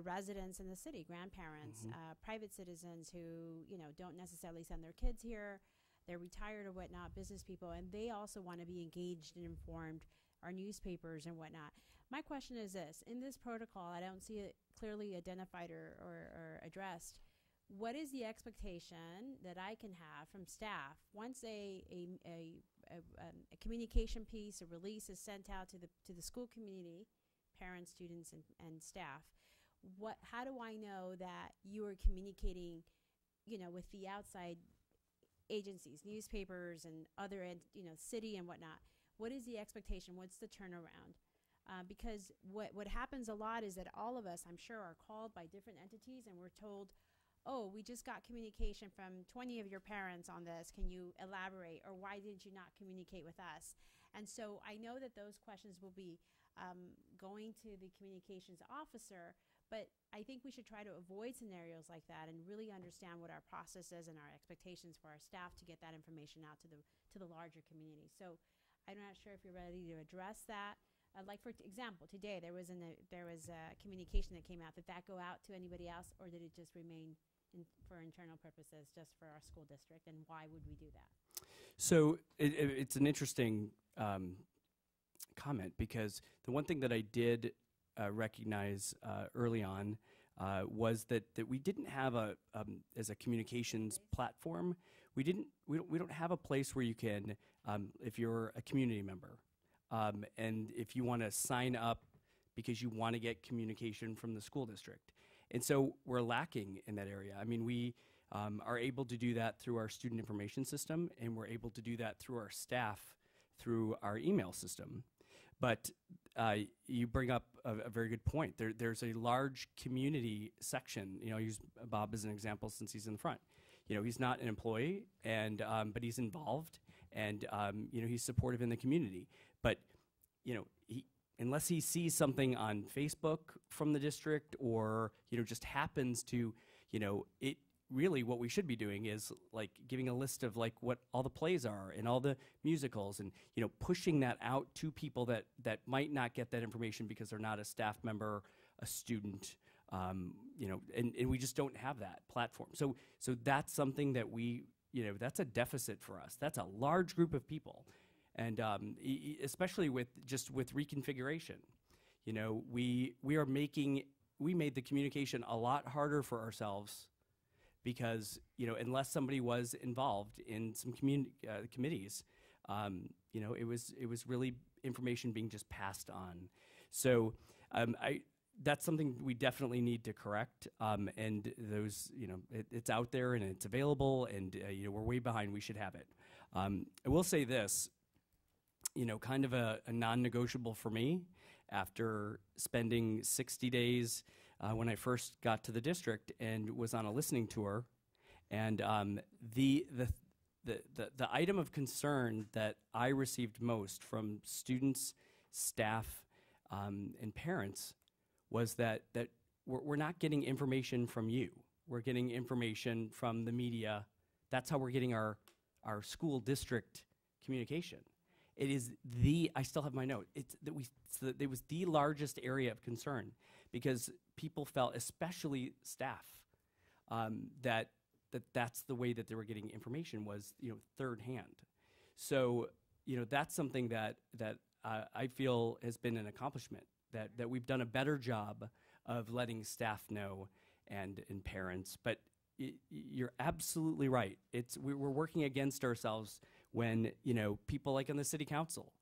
[SPEAKER 17] residents in the city, grandparents, private citizens who, you know, don't necessarily send their kids here. They're retired or whatnot, business people, and they also want to be engaged and informed, our newspapers and whatnot. My question is this: in this protocol, I don't see it clearly identified or addressed. What is the expectation that I can have from staff once a communication piece, a release is sent out to the school community, parents, students, and staff? How do I know that you are communicating, you know, with the outside agencies, newspapers, and other, city and whatnot? What is the expectation? What's the turnaround? Because what happens a lot is that all of us, I'm sure, are called by different entities, and we're told, oh, we just got communication from 20 of your parents on this. Can you elaborate? Or why did you not communicate with us? And so I know that those questions will be going to the communications officer, but I think we should try to avoid scenarios like that and really understand what our process is and our expectations for our staff to get that information out to the larger community. So I'm not sure if you're ready to address that. Like for example, today there was a communication that came out. Did that go out to anybody else, or did it just remain for internal purposes, just for our school district? And why would we do that?
[SPEAKER 9] So it's an interesting comment, because the one thing that I did recognize early on was that we didn't have as a communications platform, we don't have a place where you can, if you're a community member, and if you want to sign up because you want to get communication from the school district. And so we're lacking in that area. I mean, we are able to do that through our student information system, and we're able to do that through our staff, through our email system. But you bring up a very good point. There's a large community section. You know, use Bob as an example since he's in the front. You know, he's not an employee, and but he's involved, and you know, he's supportive in the community. But you know, unless he sees something on Facebook from the district, or you know, just happens to, you know, it really what we should be doing is like giving a list of like what all the plays are and all the musicals, and you know, pushing that out to people that might not get that information because they're not a staff member, a student, you know, and we just don't have that platform. So that's something that we, you know, that's a deficit for us. That's a large group of people. And especially with reconfiguration, you know, we made the communication a lot harder for ourselves, because you know, unless somebody was involved in some committees, you know, it was really information being just passed on. So that's something we definitely need to correct. And those, you know, it's out there and it's available, and you know, we're way behind. We should have it. I will say this. You know, kind of a non-negotiable for me after spending 60 days when I first got to the district and was on a listening tour, and the item of concern that I received most from students, staff, and parents was that we're not getting information from you. We're getting information from the media. That's how we're getting our school district communication. It is I still have my note. It was the largest area of concern, because people felt, especially staff, that that's the way that they were getting information was, third hand. So, that's something that I feel has been an accomplishment, that we've done a better job of letting staff know and parents. But you're absolutely right. We're working against ourselves when, people like on the city council,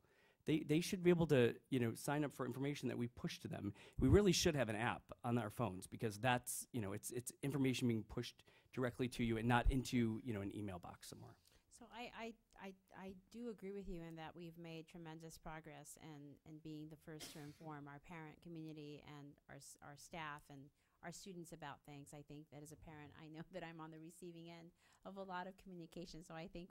[SPEAKER 9] they should be able to, sign up for information that we push to them. We really should have an app on our phones, because that's, it's information being pushed directly to you and not into, an email box somewhere.
[SPEAKER 17] So I do agree with you in that we've made tremendous progress in being the first to inform our parent community and our staff and our students about things. I think that as a parent, I know that I'm on the receiving end of a lot of communication, so I think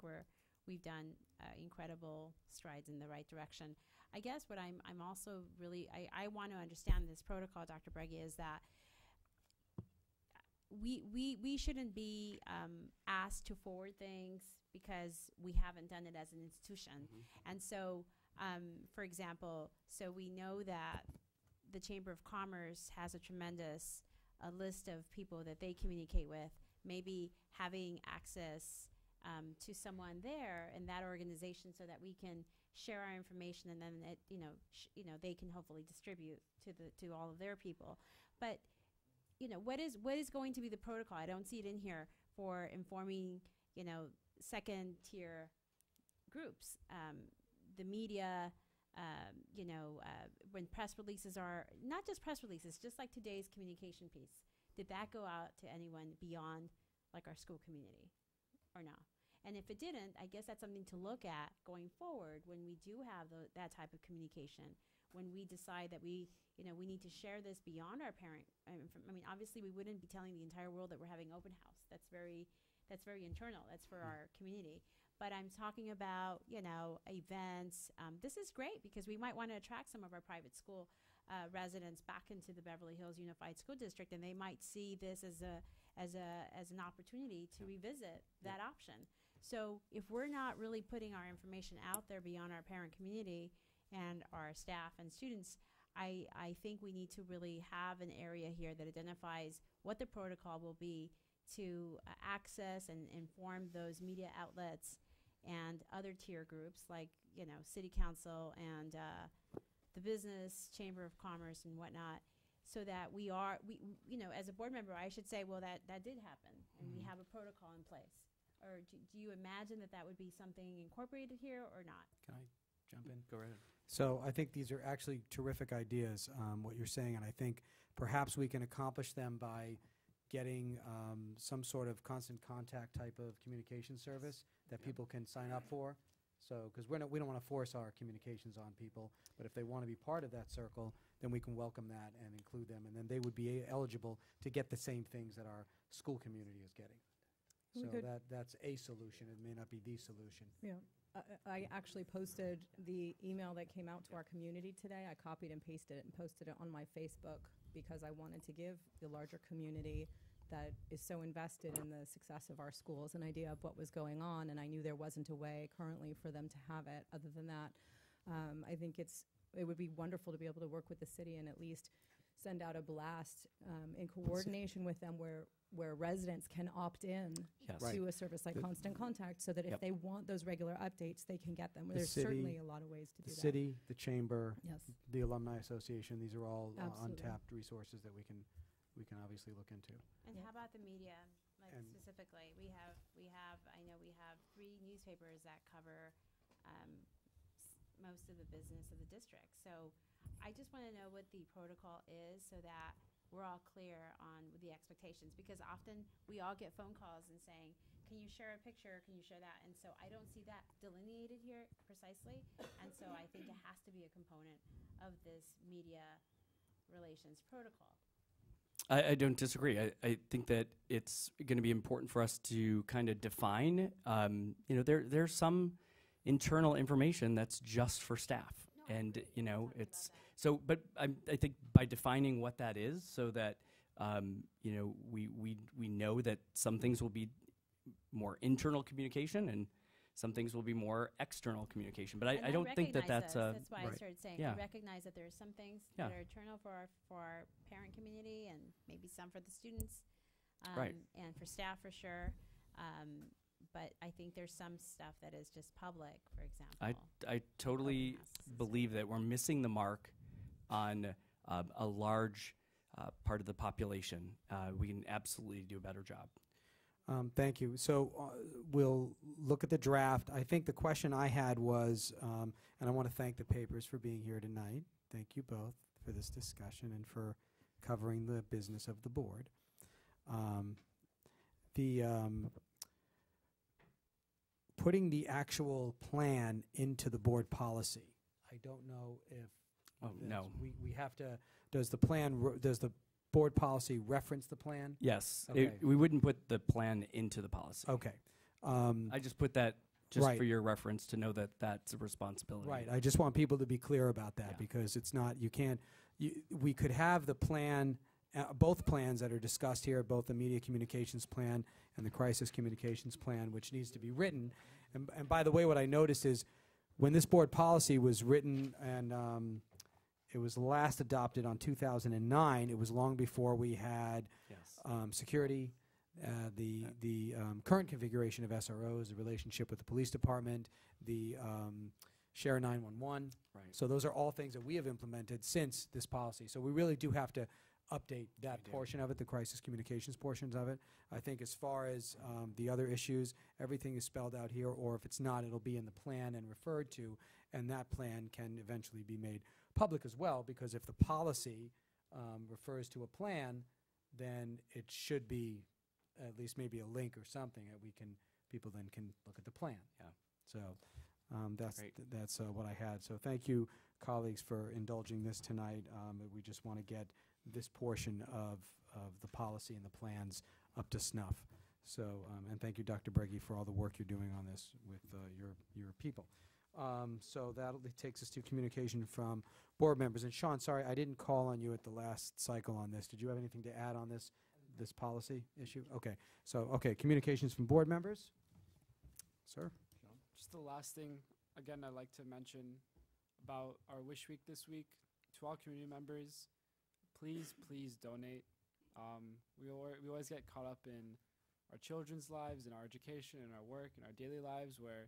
[SPEAKER 17] we've done incredible strides in the right direction. I guess what I'm also really, I want to understand this protocol, Dr. Breggy, is that we shouldn't be asked to forward things because we haven't done it as an institution. And so, for example, so we know that the Chamber of Commerce has a tremendous list of people that they communicate with, maybe having access to someone there in that organization so that we can share our information, and then it, they can hopefully distribute to all of their people. But what is going to be the protocol? I don't see it in here for informing second tier groups, the media. When press releases are not just press releases, just like today's communication piece, did that go out to anyone beyond like our school community or not? And if it didn't, I guess that's something to look at going forward when we do have that type of communication, when we decide that we need to share this beyond our parent. Obviously we wouldn't be telling the entire world that we're having open house. That's very internal. That's for our community. But I'm talking about, events. This is great because we might want to attract some of our private school residents back into the Beverly Hills Unified School District, and they might see this as an opportunity to revisit that option. So if we're not really putting our information out there beyond our parent community and our staff and students, I think we need to really have an area here that identifies what the protocol will be to access and inform those media outlets and other tier groups like, City Council and the Business Chamber of Commerce and whatnot, so that we as a board member, I should say, well, that did happen, and we have a protocol in place. Or do you imagine that would be something incorporated here or not?
[SPEAKER 9] Can I jump in? Go right ahead.
[SPEAKER 7] So I think these are actually terrific ideas, what you're saying, and I think perhaps we can accomplish them by getting some sort of constant contact type of communication service that people can sign up for. So, because we don't want to force our communications on people, but if they want to be part of that circle, then we can welcome that and include them, and then they would be eligible to get the same things that our school community is getting. So that's a solution. It may not be the solution.
[SPEAKER 8] Yeah. I actually posted the email that came out to our community today. I copied and pasted it and posted it on my Facebook because I wanted to give the larger community that is so invested in the success of our schools an idea of what was going on, and I knew there wasn't a way currently for them to have it. Other than that, I think it would be wonderful to be able to work with the city and at least send out a blast in coordination with them where residents can opt in to a service like Constant Contact, so that if they want those regular updates, they can get them. There's certainly a lot of ways to do that.
[SPEAKER 7] The city, the chamber, the Alumni Association, these are all untapped resources that we can obviously look into.
[SPEAKER 17] And how about the media, specifically? We have 3 newspapers that cover most of the business of the district. So I just want to know what the protocol is so that we're all clear on the expectations, because often we all get phone calls and saying, can you share a picture, can you share that? And so I don't see that delineated here precisely, and so I think it has to be a component of this media relations protocol.
[SPEAKER 9] I don't disagree. I think that it's going to be important for us to kind of define, there's some internal information that's just for staff. And, it's so, but I think by defining what that is so that, we know that some things will be more internal communication and some things will be more external communication. But I don't think that that's
[SPEAKER 17] that's why I started saying we recognize that there are some things that are internal for our parent community and maybe some for the students.
[SPEAKER 9] Right.
[SPEAKER 17] And for staff, for sure. But I think there's some stuff that is just public, for example.
[SPEAKER 9] I totally believe that we're missing the mark on a large part of the population. We can absolutely do a better job.
[SPEAKER 7] Thank you. So we'll look at the draft. I think the question I had was, and I want to thank the papers for being here tonight. Thank you both for this discussion and for covering the business of the board. Putting the actual plan into the board policy. I don't know if
[SPEAKER 9] no.
[SPEAKER 7] We have to. Does the plan? Does the board policy reference the plan?
[SPEAKER 9] Yes.
[SPEAKER 7] Okay.
[SPEAKER 9] We wouldn't put the plan into the policy.
[SPEAKER 7] Okay.
[SPEAKER 9] I just put that just
[SPEAKER 7] right.
[SPEAKER 9] for your reference to know that that's a responsibility.
[SPEAKER 7] Right. I just want people to be clear about that because it's not. You can't. We could have the plan. Both plans that are discussed here, both the media communications plan and the crisis communications plan, which needs to be written. And by the way, what I noticed is when this board policy was written and it was last adopted on 2009, it was long before we had security, the current configuration of SROs, the relationship with the police department, the Share 911.
[SPEAKER 9] Right.
[SPEAKER 7] So those are all things that we have implemented since this policy. So we really do have to update that portion of it, the crisis communications portions of it. I think as far as the other issues, everything is spelled out here, or if it's not, it'll be in the plan and referred to, and that plan can eventually be made public as well, because if the policy refers to a plan, then it should be at least maybe a link or something that people then can look at the plan.
[SPEAKER 9] Yeah.
[SPEAKER 7] So that's what I had. So thank you, colleagues, for indulging this tonight. We just want to get this portion of the policy and the plans up to snuff. So, and thank you, Dr. Breggy, for all the work you're doing on this with your people. So that takes us to communication from board members. And Sean, sorry, I didn't call on you at the last cycle on this. Did you have anything to add on this policy issue? Okay. So, communications from board members. Sir?
[SPEAKER 18] Just the last thing, again, I'd like to mention about our Wish Week this week. To all community members, please donate. We always get caught up in our children's lives, in our education, in our work, in our daily lives, where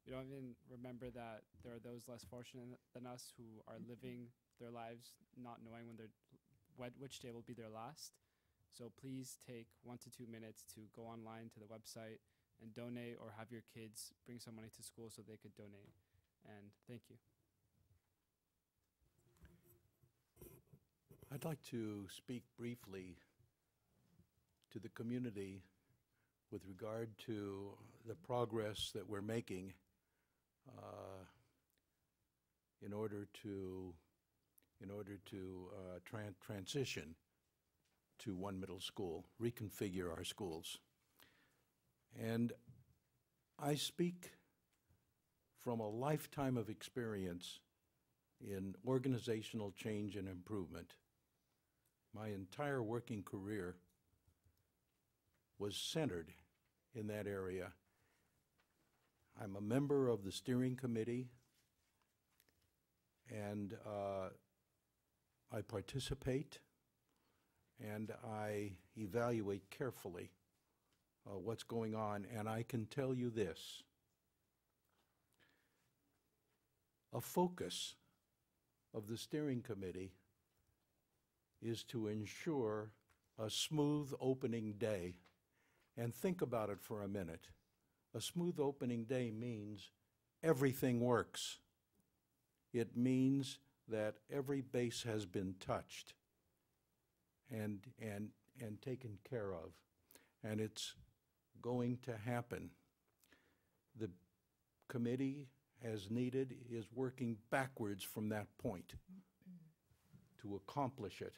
[SPEAKER 18] we don't even remember that there are those less fortunate than us who are living their lives not knowing which day will be their last. So please take 1 to 2 minutes to go online to the website and donate, or have your kids bring some money to school so they could donate. And thank you.
[SPEAKER 14] I'd like to speak briefly to the community with regard to the progress that we're making in order to transition to one middle school, reconfigure our schools. And I speak from a lifetime of experience in organizational change and improvement. My entire working career was centered in that area. I'm a member of the steering committee, and I participate and I evaluate carefully what's going on, and I can tell you this. A focus of the steering committee is to ensure a smooth opening day. And think about it for a minute. A smooth opening day means everything works. It means that every base has been touched and taken care of. And it's going to happen. The committee, as needed, is working backwards from that point to accomplish it.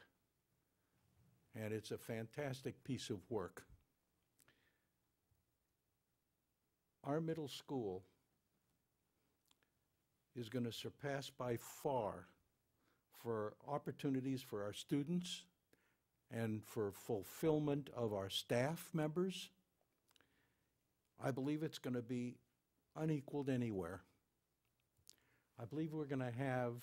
[SPEAKER 14] And it's a fantastic piece of work. Our middle school is going to surpass by far for opportunities for our students and for fulfillment of our staff members. I believe it's going to be unequaled anywhere. I believe we're going to have,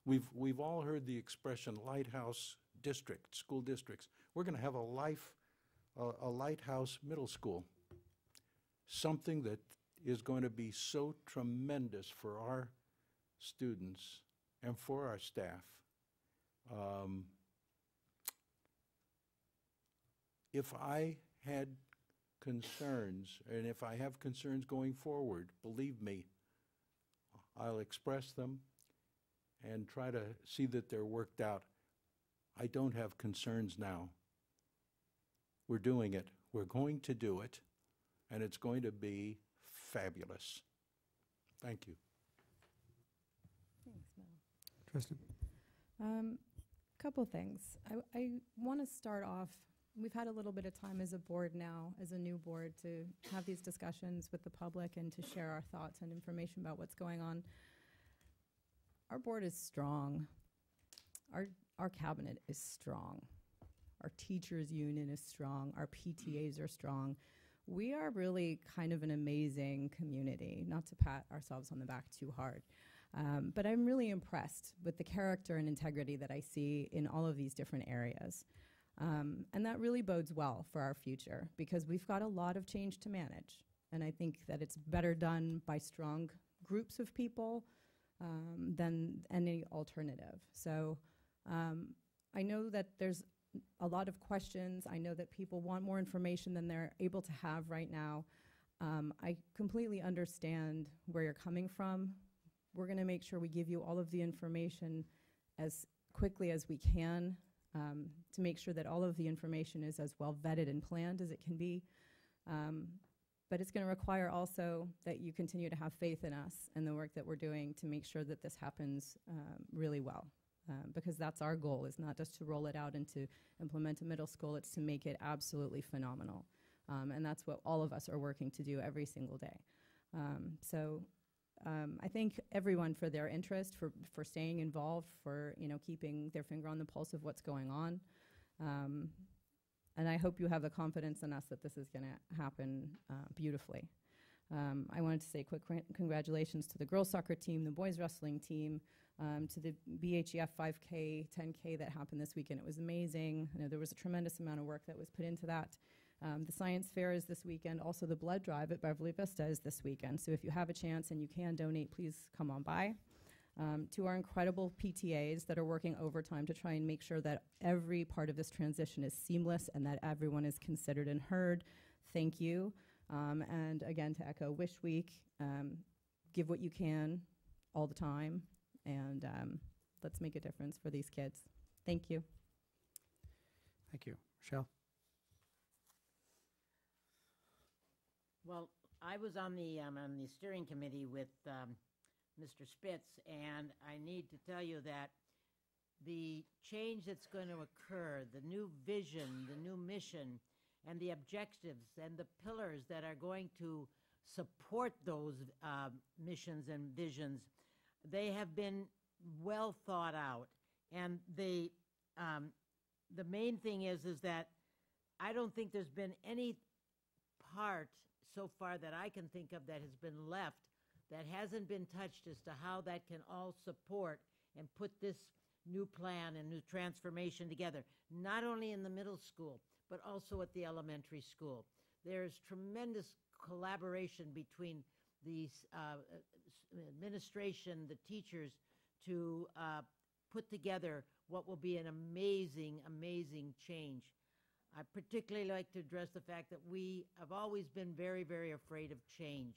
[SPEAKER 14] we've all heard the expression lighthouse district, school districts. We're going to have a a lighthouse middle school, something that is going to be so tremendous for our students and for our staff. If I had concerns, and if I have concerns going forward, believe me, I'll express them and try to see that they're worked out. I don't have concerns now. We're doing it. We're going to do it, and it's going to be fabulous. Thank you.
[SPEAKER 8] Thanks, Mel.
[SPEAKER 7] Tristan?
[SPEAKER 8] Couple things. I want to start off, we've had a little bit of time as a board now, as a new board, to have these discussions with the public and to share our thoughts and information about what's going on. Our board is strong. Our cabinet is strong. Our teachers union is strong. Our PTAs are strong. We are really kind of an amazing community, not to pat ourselves on the back too hard. But I'm really impressed with the character and integrity that I see in all of these different areas. And that really bodes well for our future, because we've got a lot of change to manage. And I think that it's better done by strong groups of people than any alternative. So I know that there's a lot of questions. I know that people want more information than they're able to have right now. I completely understand where you're coming from. We're going to make sure we give you all of the information as quickly as we can to make sure that all of the information is as well vetted and planned as it can be. But it's going to require also that you continue to have faith in us and the work that we're doing to make sure that this happens really well. Because that's our goal, is not just to roll it out and to implement a middle school, it's to make it absolutely phenomenal. And that's what all of us are working to do every single day. I thank everyone for their interest, for staying involved, for keeping their finger on the pulse of what's going on. And I hope you have the confidence in us that this is going to happen beautifully. I wanted to say quick congratulations to the girls soccer team, the boys wrestling team, to the BHEF 5K, 10K that happened this weekend. It was amazing. I know there was a tremendous amount of work that was put into that. The science fair is this weekend. Also, the blood drive at Beverly Vista is this weekend. So if you have a chance and you can donate, please come on by. To our incredible PTAs that are working overtime to try and make sure that every part of this transition is seamless and that everyone is considered and heard, thank you. And again, to echo Wish Week, give what you can all the time, and let's make a difference for these kids. Thank you.
[SPEAKER 7] Thank you. Michelle?
[SPEAKER 16] Well, I was on the steering committee with Mr. Spitz, and I need to tell you that the change that's going to occur, the new vision, the new mission, and the objectives and the pillars that are going to support those missions and visions, they have been well thought out. And the main thing is that I don't think there's been any part so far that I can think of that has been left that hasn't been touched as to how that can all support and put this new plan and new transformation together, not only in the middle school, but also at the elementary school. There's tremendous collaboration between the administration, the teachers, to put together what will be an amazing, amazing change. I particularly like to address the fact that we have always been very, very afraid of change.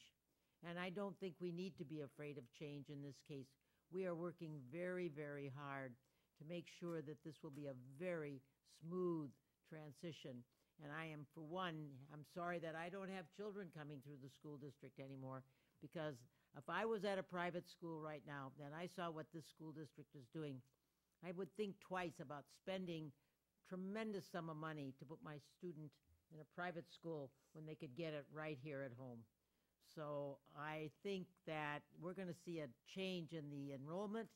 [SPEAKER 16] And I don't think we need to be afraid of change in this case. We are working very, very hard to make sure that this will be a very smooth transition. And I am, for one, I'm sorry that I don't have children coming through the school district anymore, because if I was at a private school right now and I saw what this school district is doing, I would think twice about spending tremendous sum of money to put my student in a private school when they could get it right here at home. So I think that we're going to see a change in the enrollment,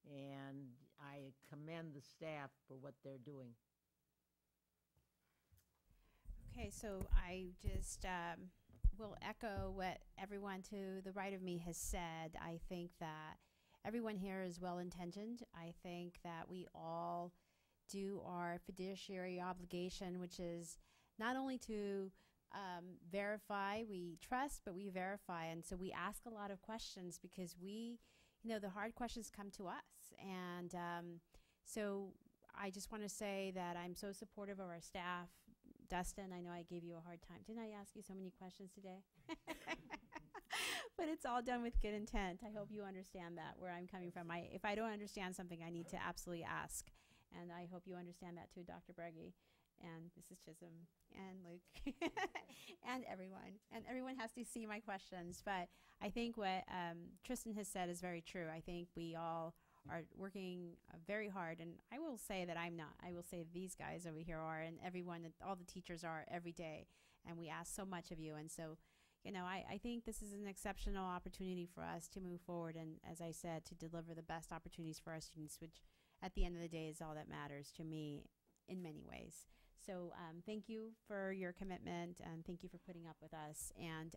[SPEAKER 16] and I commend the staff for what they're doing.
[SPEAKER 17] Okay, so I just will echo what everyone to the right of me has said. I think that everyone here is well-intentioned. I think that we all do our fiduciary obligation, which is not only to verify, we trust, but we verify. And so we ask a lot of questions because the hard questions come to us. And so I just want to say that I'm so supportive of our staff. Dustin, I know I gave you a hard time. Didn't I ask you so many questions today? But it's all done with good intent. I hope you understand that, where I'm coming from. If I don't understand something, I need to absolutely ask. And I hope you understand that too, Dr. Breggy and Mrs. Chisholm and Luke and everyone. And everyone has to see my questions. But I think what Tristan has said is very true. I think we all are working very hard. And I will say that I'm not. I will say these guys over here are, and everyone, all the teachers are every day. And we ask so much of you. And so, I think this is an exceptional opportunity for us to move forward and, as I said, to deliver the best opportunities for our students, which at the end of the day is all that matters to me in many ways. So thank you for your commitment, and thank you for putting up with us and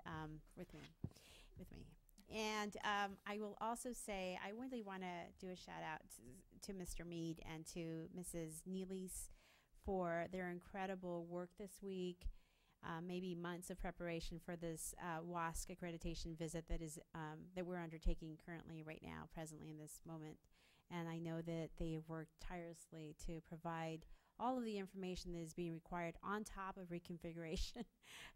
[SPEAKER 17] with me. And I will also say I really want to do a shout out to Mr. Mead and to Mrs. Neelys for their incredible work this week. Maybe months of preparation for this WASC accreditation visit that we're undertaking currently right now, presently in this moment. And I know that they have worked tirelessly to provide all of the information that is being required on top of reconfiguration.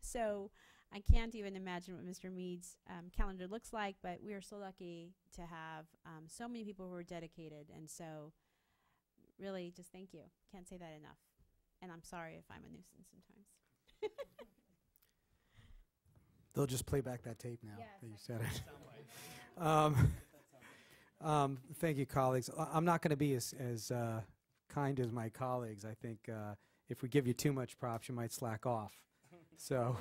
[SPEAKER 17] So I can't even imagine what Mr. Mead's calendar looks like, but we are so lucky to have so many people who are dedicated. And so really just thank you. Can't say that enough. And I'm sorry if I'm a nuisance sometimes.
[SPEAKER 7] They'll just play back that tape now
[SPEAKER 17] Yes,
[SPEAKER 7] that you said it. Thank you, colleagues. I'm not going to be as kind as my colleagues. I think if we give you too much props, you might slack off. So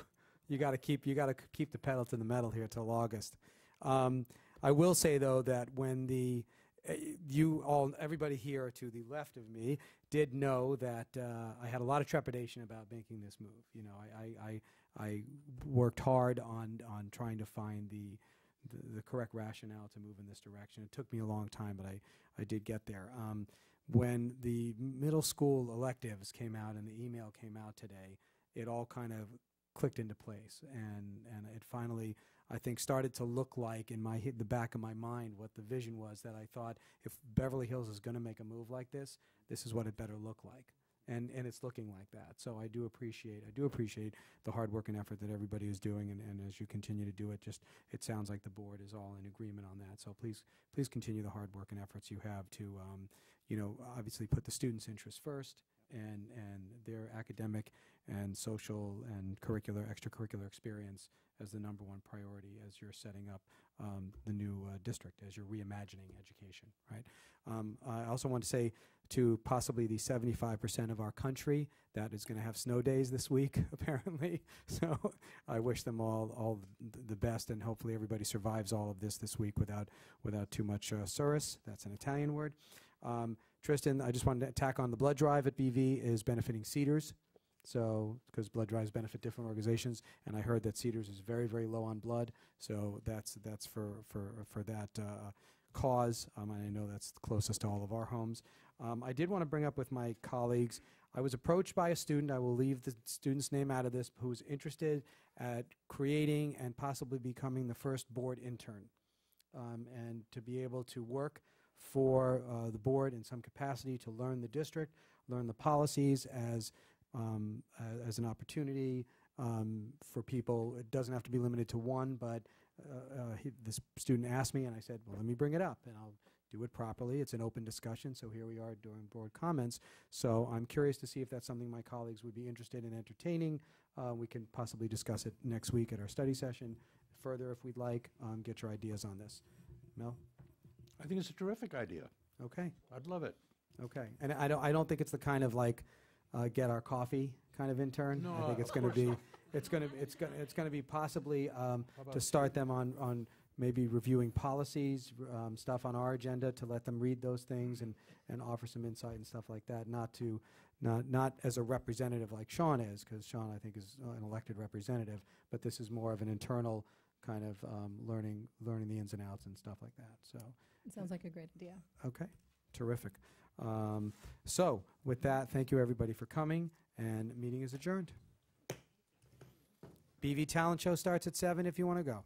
[SPEAKER 7] you got to keep the pedal to the metal here till August. I will say though that when everybody here to the left of me did know that I had a lot of trepidation about making this move. I worked hard on trying to find the correct rationale to move in this direction. It took me a long time, but I did get there. When the middle school electives came out and the email came out today, it all kind of clicked into place, and it finally, I think, started to look like in the back of my mind what the vision was, that I thought if Beverly Hills is going to make a move like this is what it better look like. And it's looking like that. So I do appreciate the hard work and effort that everybody is doing, and as you continue to do it, it sounds like the board is all in agreement on that. So please continue the hard work and efforts you have to obviously put the students' interests first, and their academic and social and extracurricular experience as the number one priority as you're setting up the new district, as you're reimagining education, right? I also want to say to possibly the 75% of our country that is going to have snow days this week, apparently. So I wish them all the best, and hopefully everybody survives all of this week without too much surus. That's an Italian word. Tristan, I just wanted to tack on the blood drive at BV is benefiting Cedars. So, because blood drives benefit different organizations, and I heard that Cedars is very, very low on blood. So that's for that cause. And I know that's the closest to all of our homes. I did want to bring up with my colleagues, I was approached by a student, I will leave the student's name out of this, who's interested at creating and possibly becoming the first board intern, and to be able to work for the board in some capacity to learn the district, learn the policies as an opportunity for people. It doesn't have to be limited to one, but this student asked me, and I said, well, let me bring it up, and I'll do it properly. It's an open discussion, so here we are during board comments. So I'm curious to see if that's something my colleagues would be interested in entertaining. We can possibly discuss it next week at our study session further if we'd like. Get your ideas on this. Mel?
[SPEAKER 14] I think it's a terrific idea.
[SPEAKER 7] Okay.
[SPEAKER 14] I'd love it.
[SPEAKER 7] Okay. And I don't think it's the kind of like get our coffee kind of intern.
[SPEAKER 14] No,
[SPEAKER 7] I think it's going to be it's going to be possibly to start them on maybe reviewing policies, stuff on our agenda, to let them read those things and offer some insight and stuff like that. Not as a representative like Sean is, because Sean, I think, is an elected representative, but this is more of an internal kind of learning the ins and outs and stuff like that. So
[SPEAKER 8] it sounds like a great idea.
[SPEAKER 7] Okay, terrific. So with that, thank you everybody for coming, and meeting is adjourned. BV Talent Show starts at 7 if you want to go.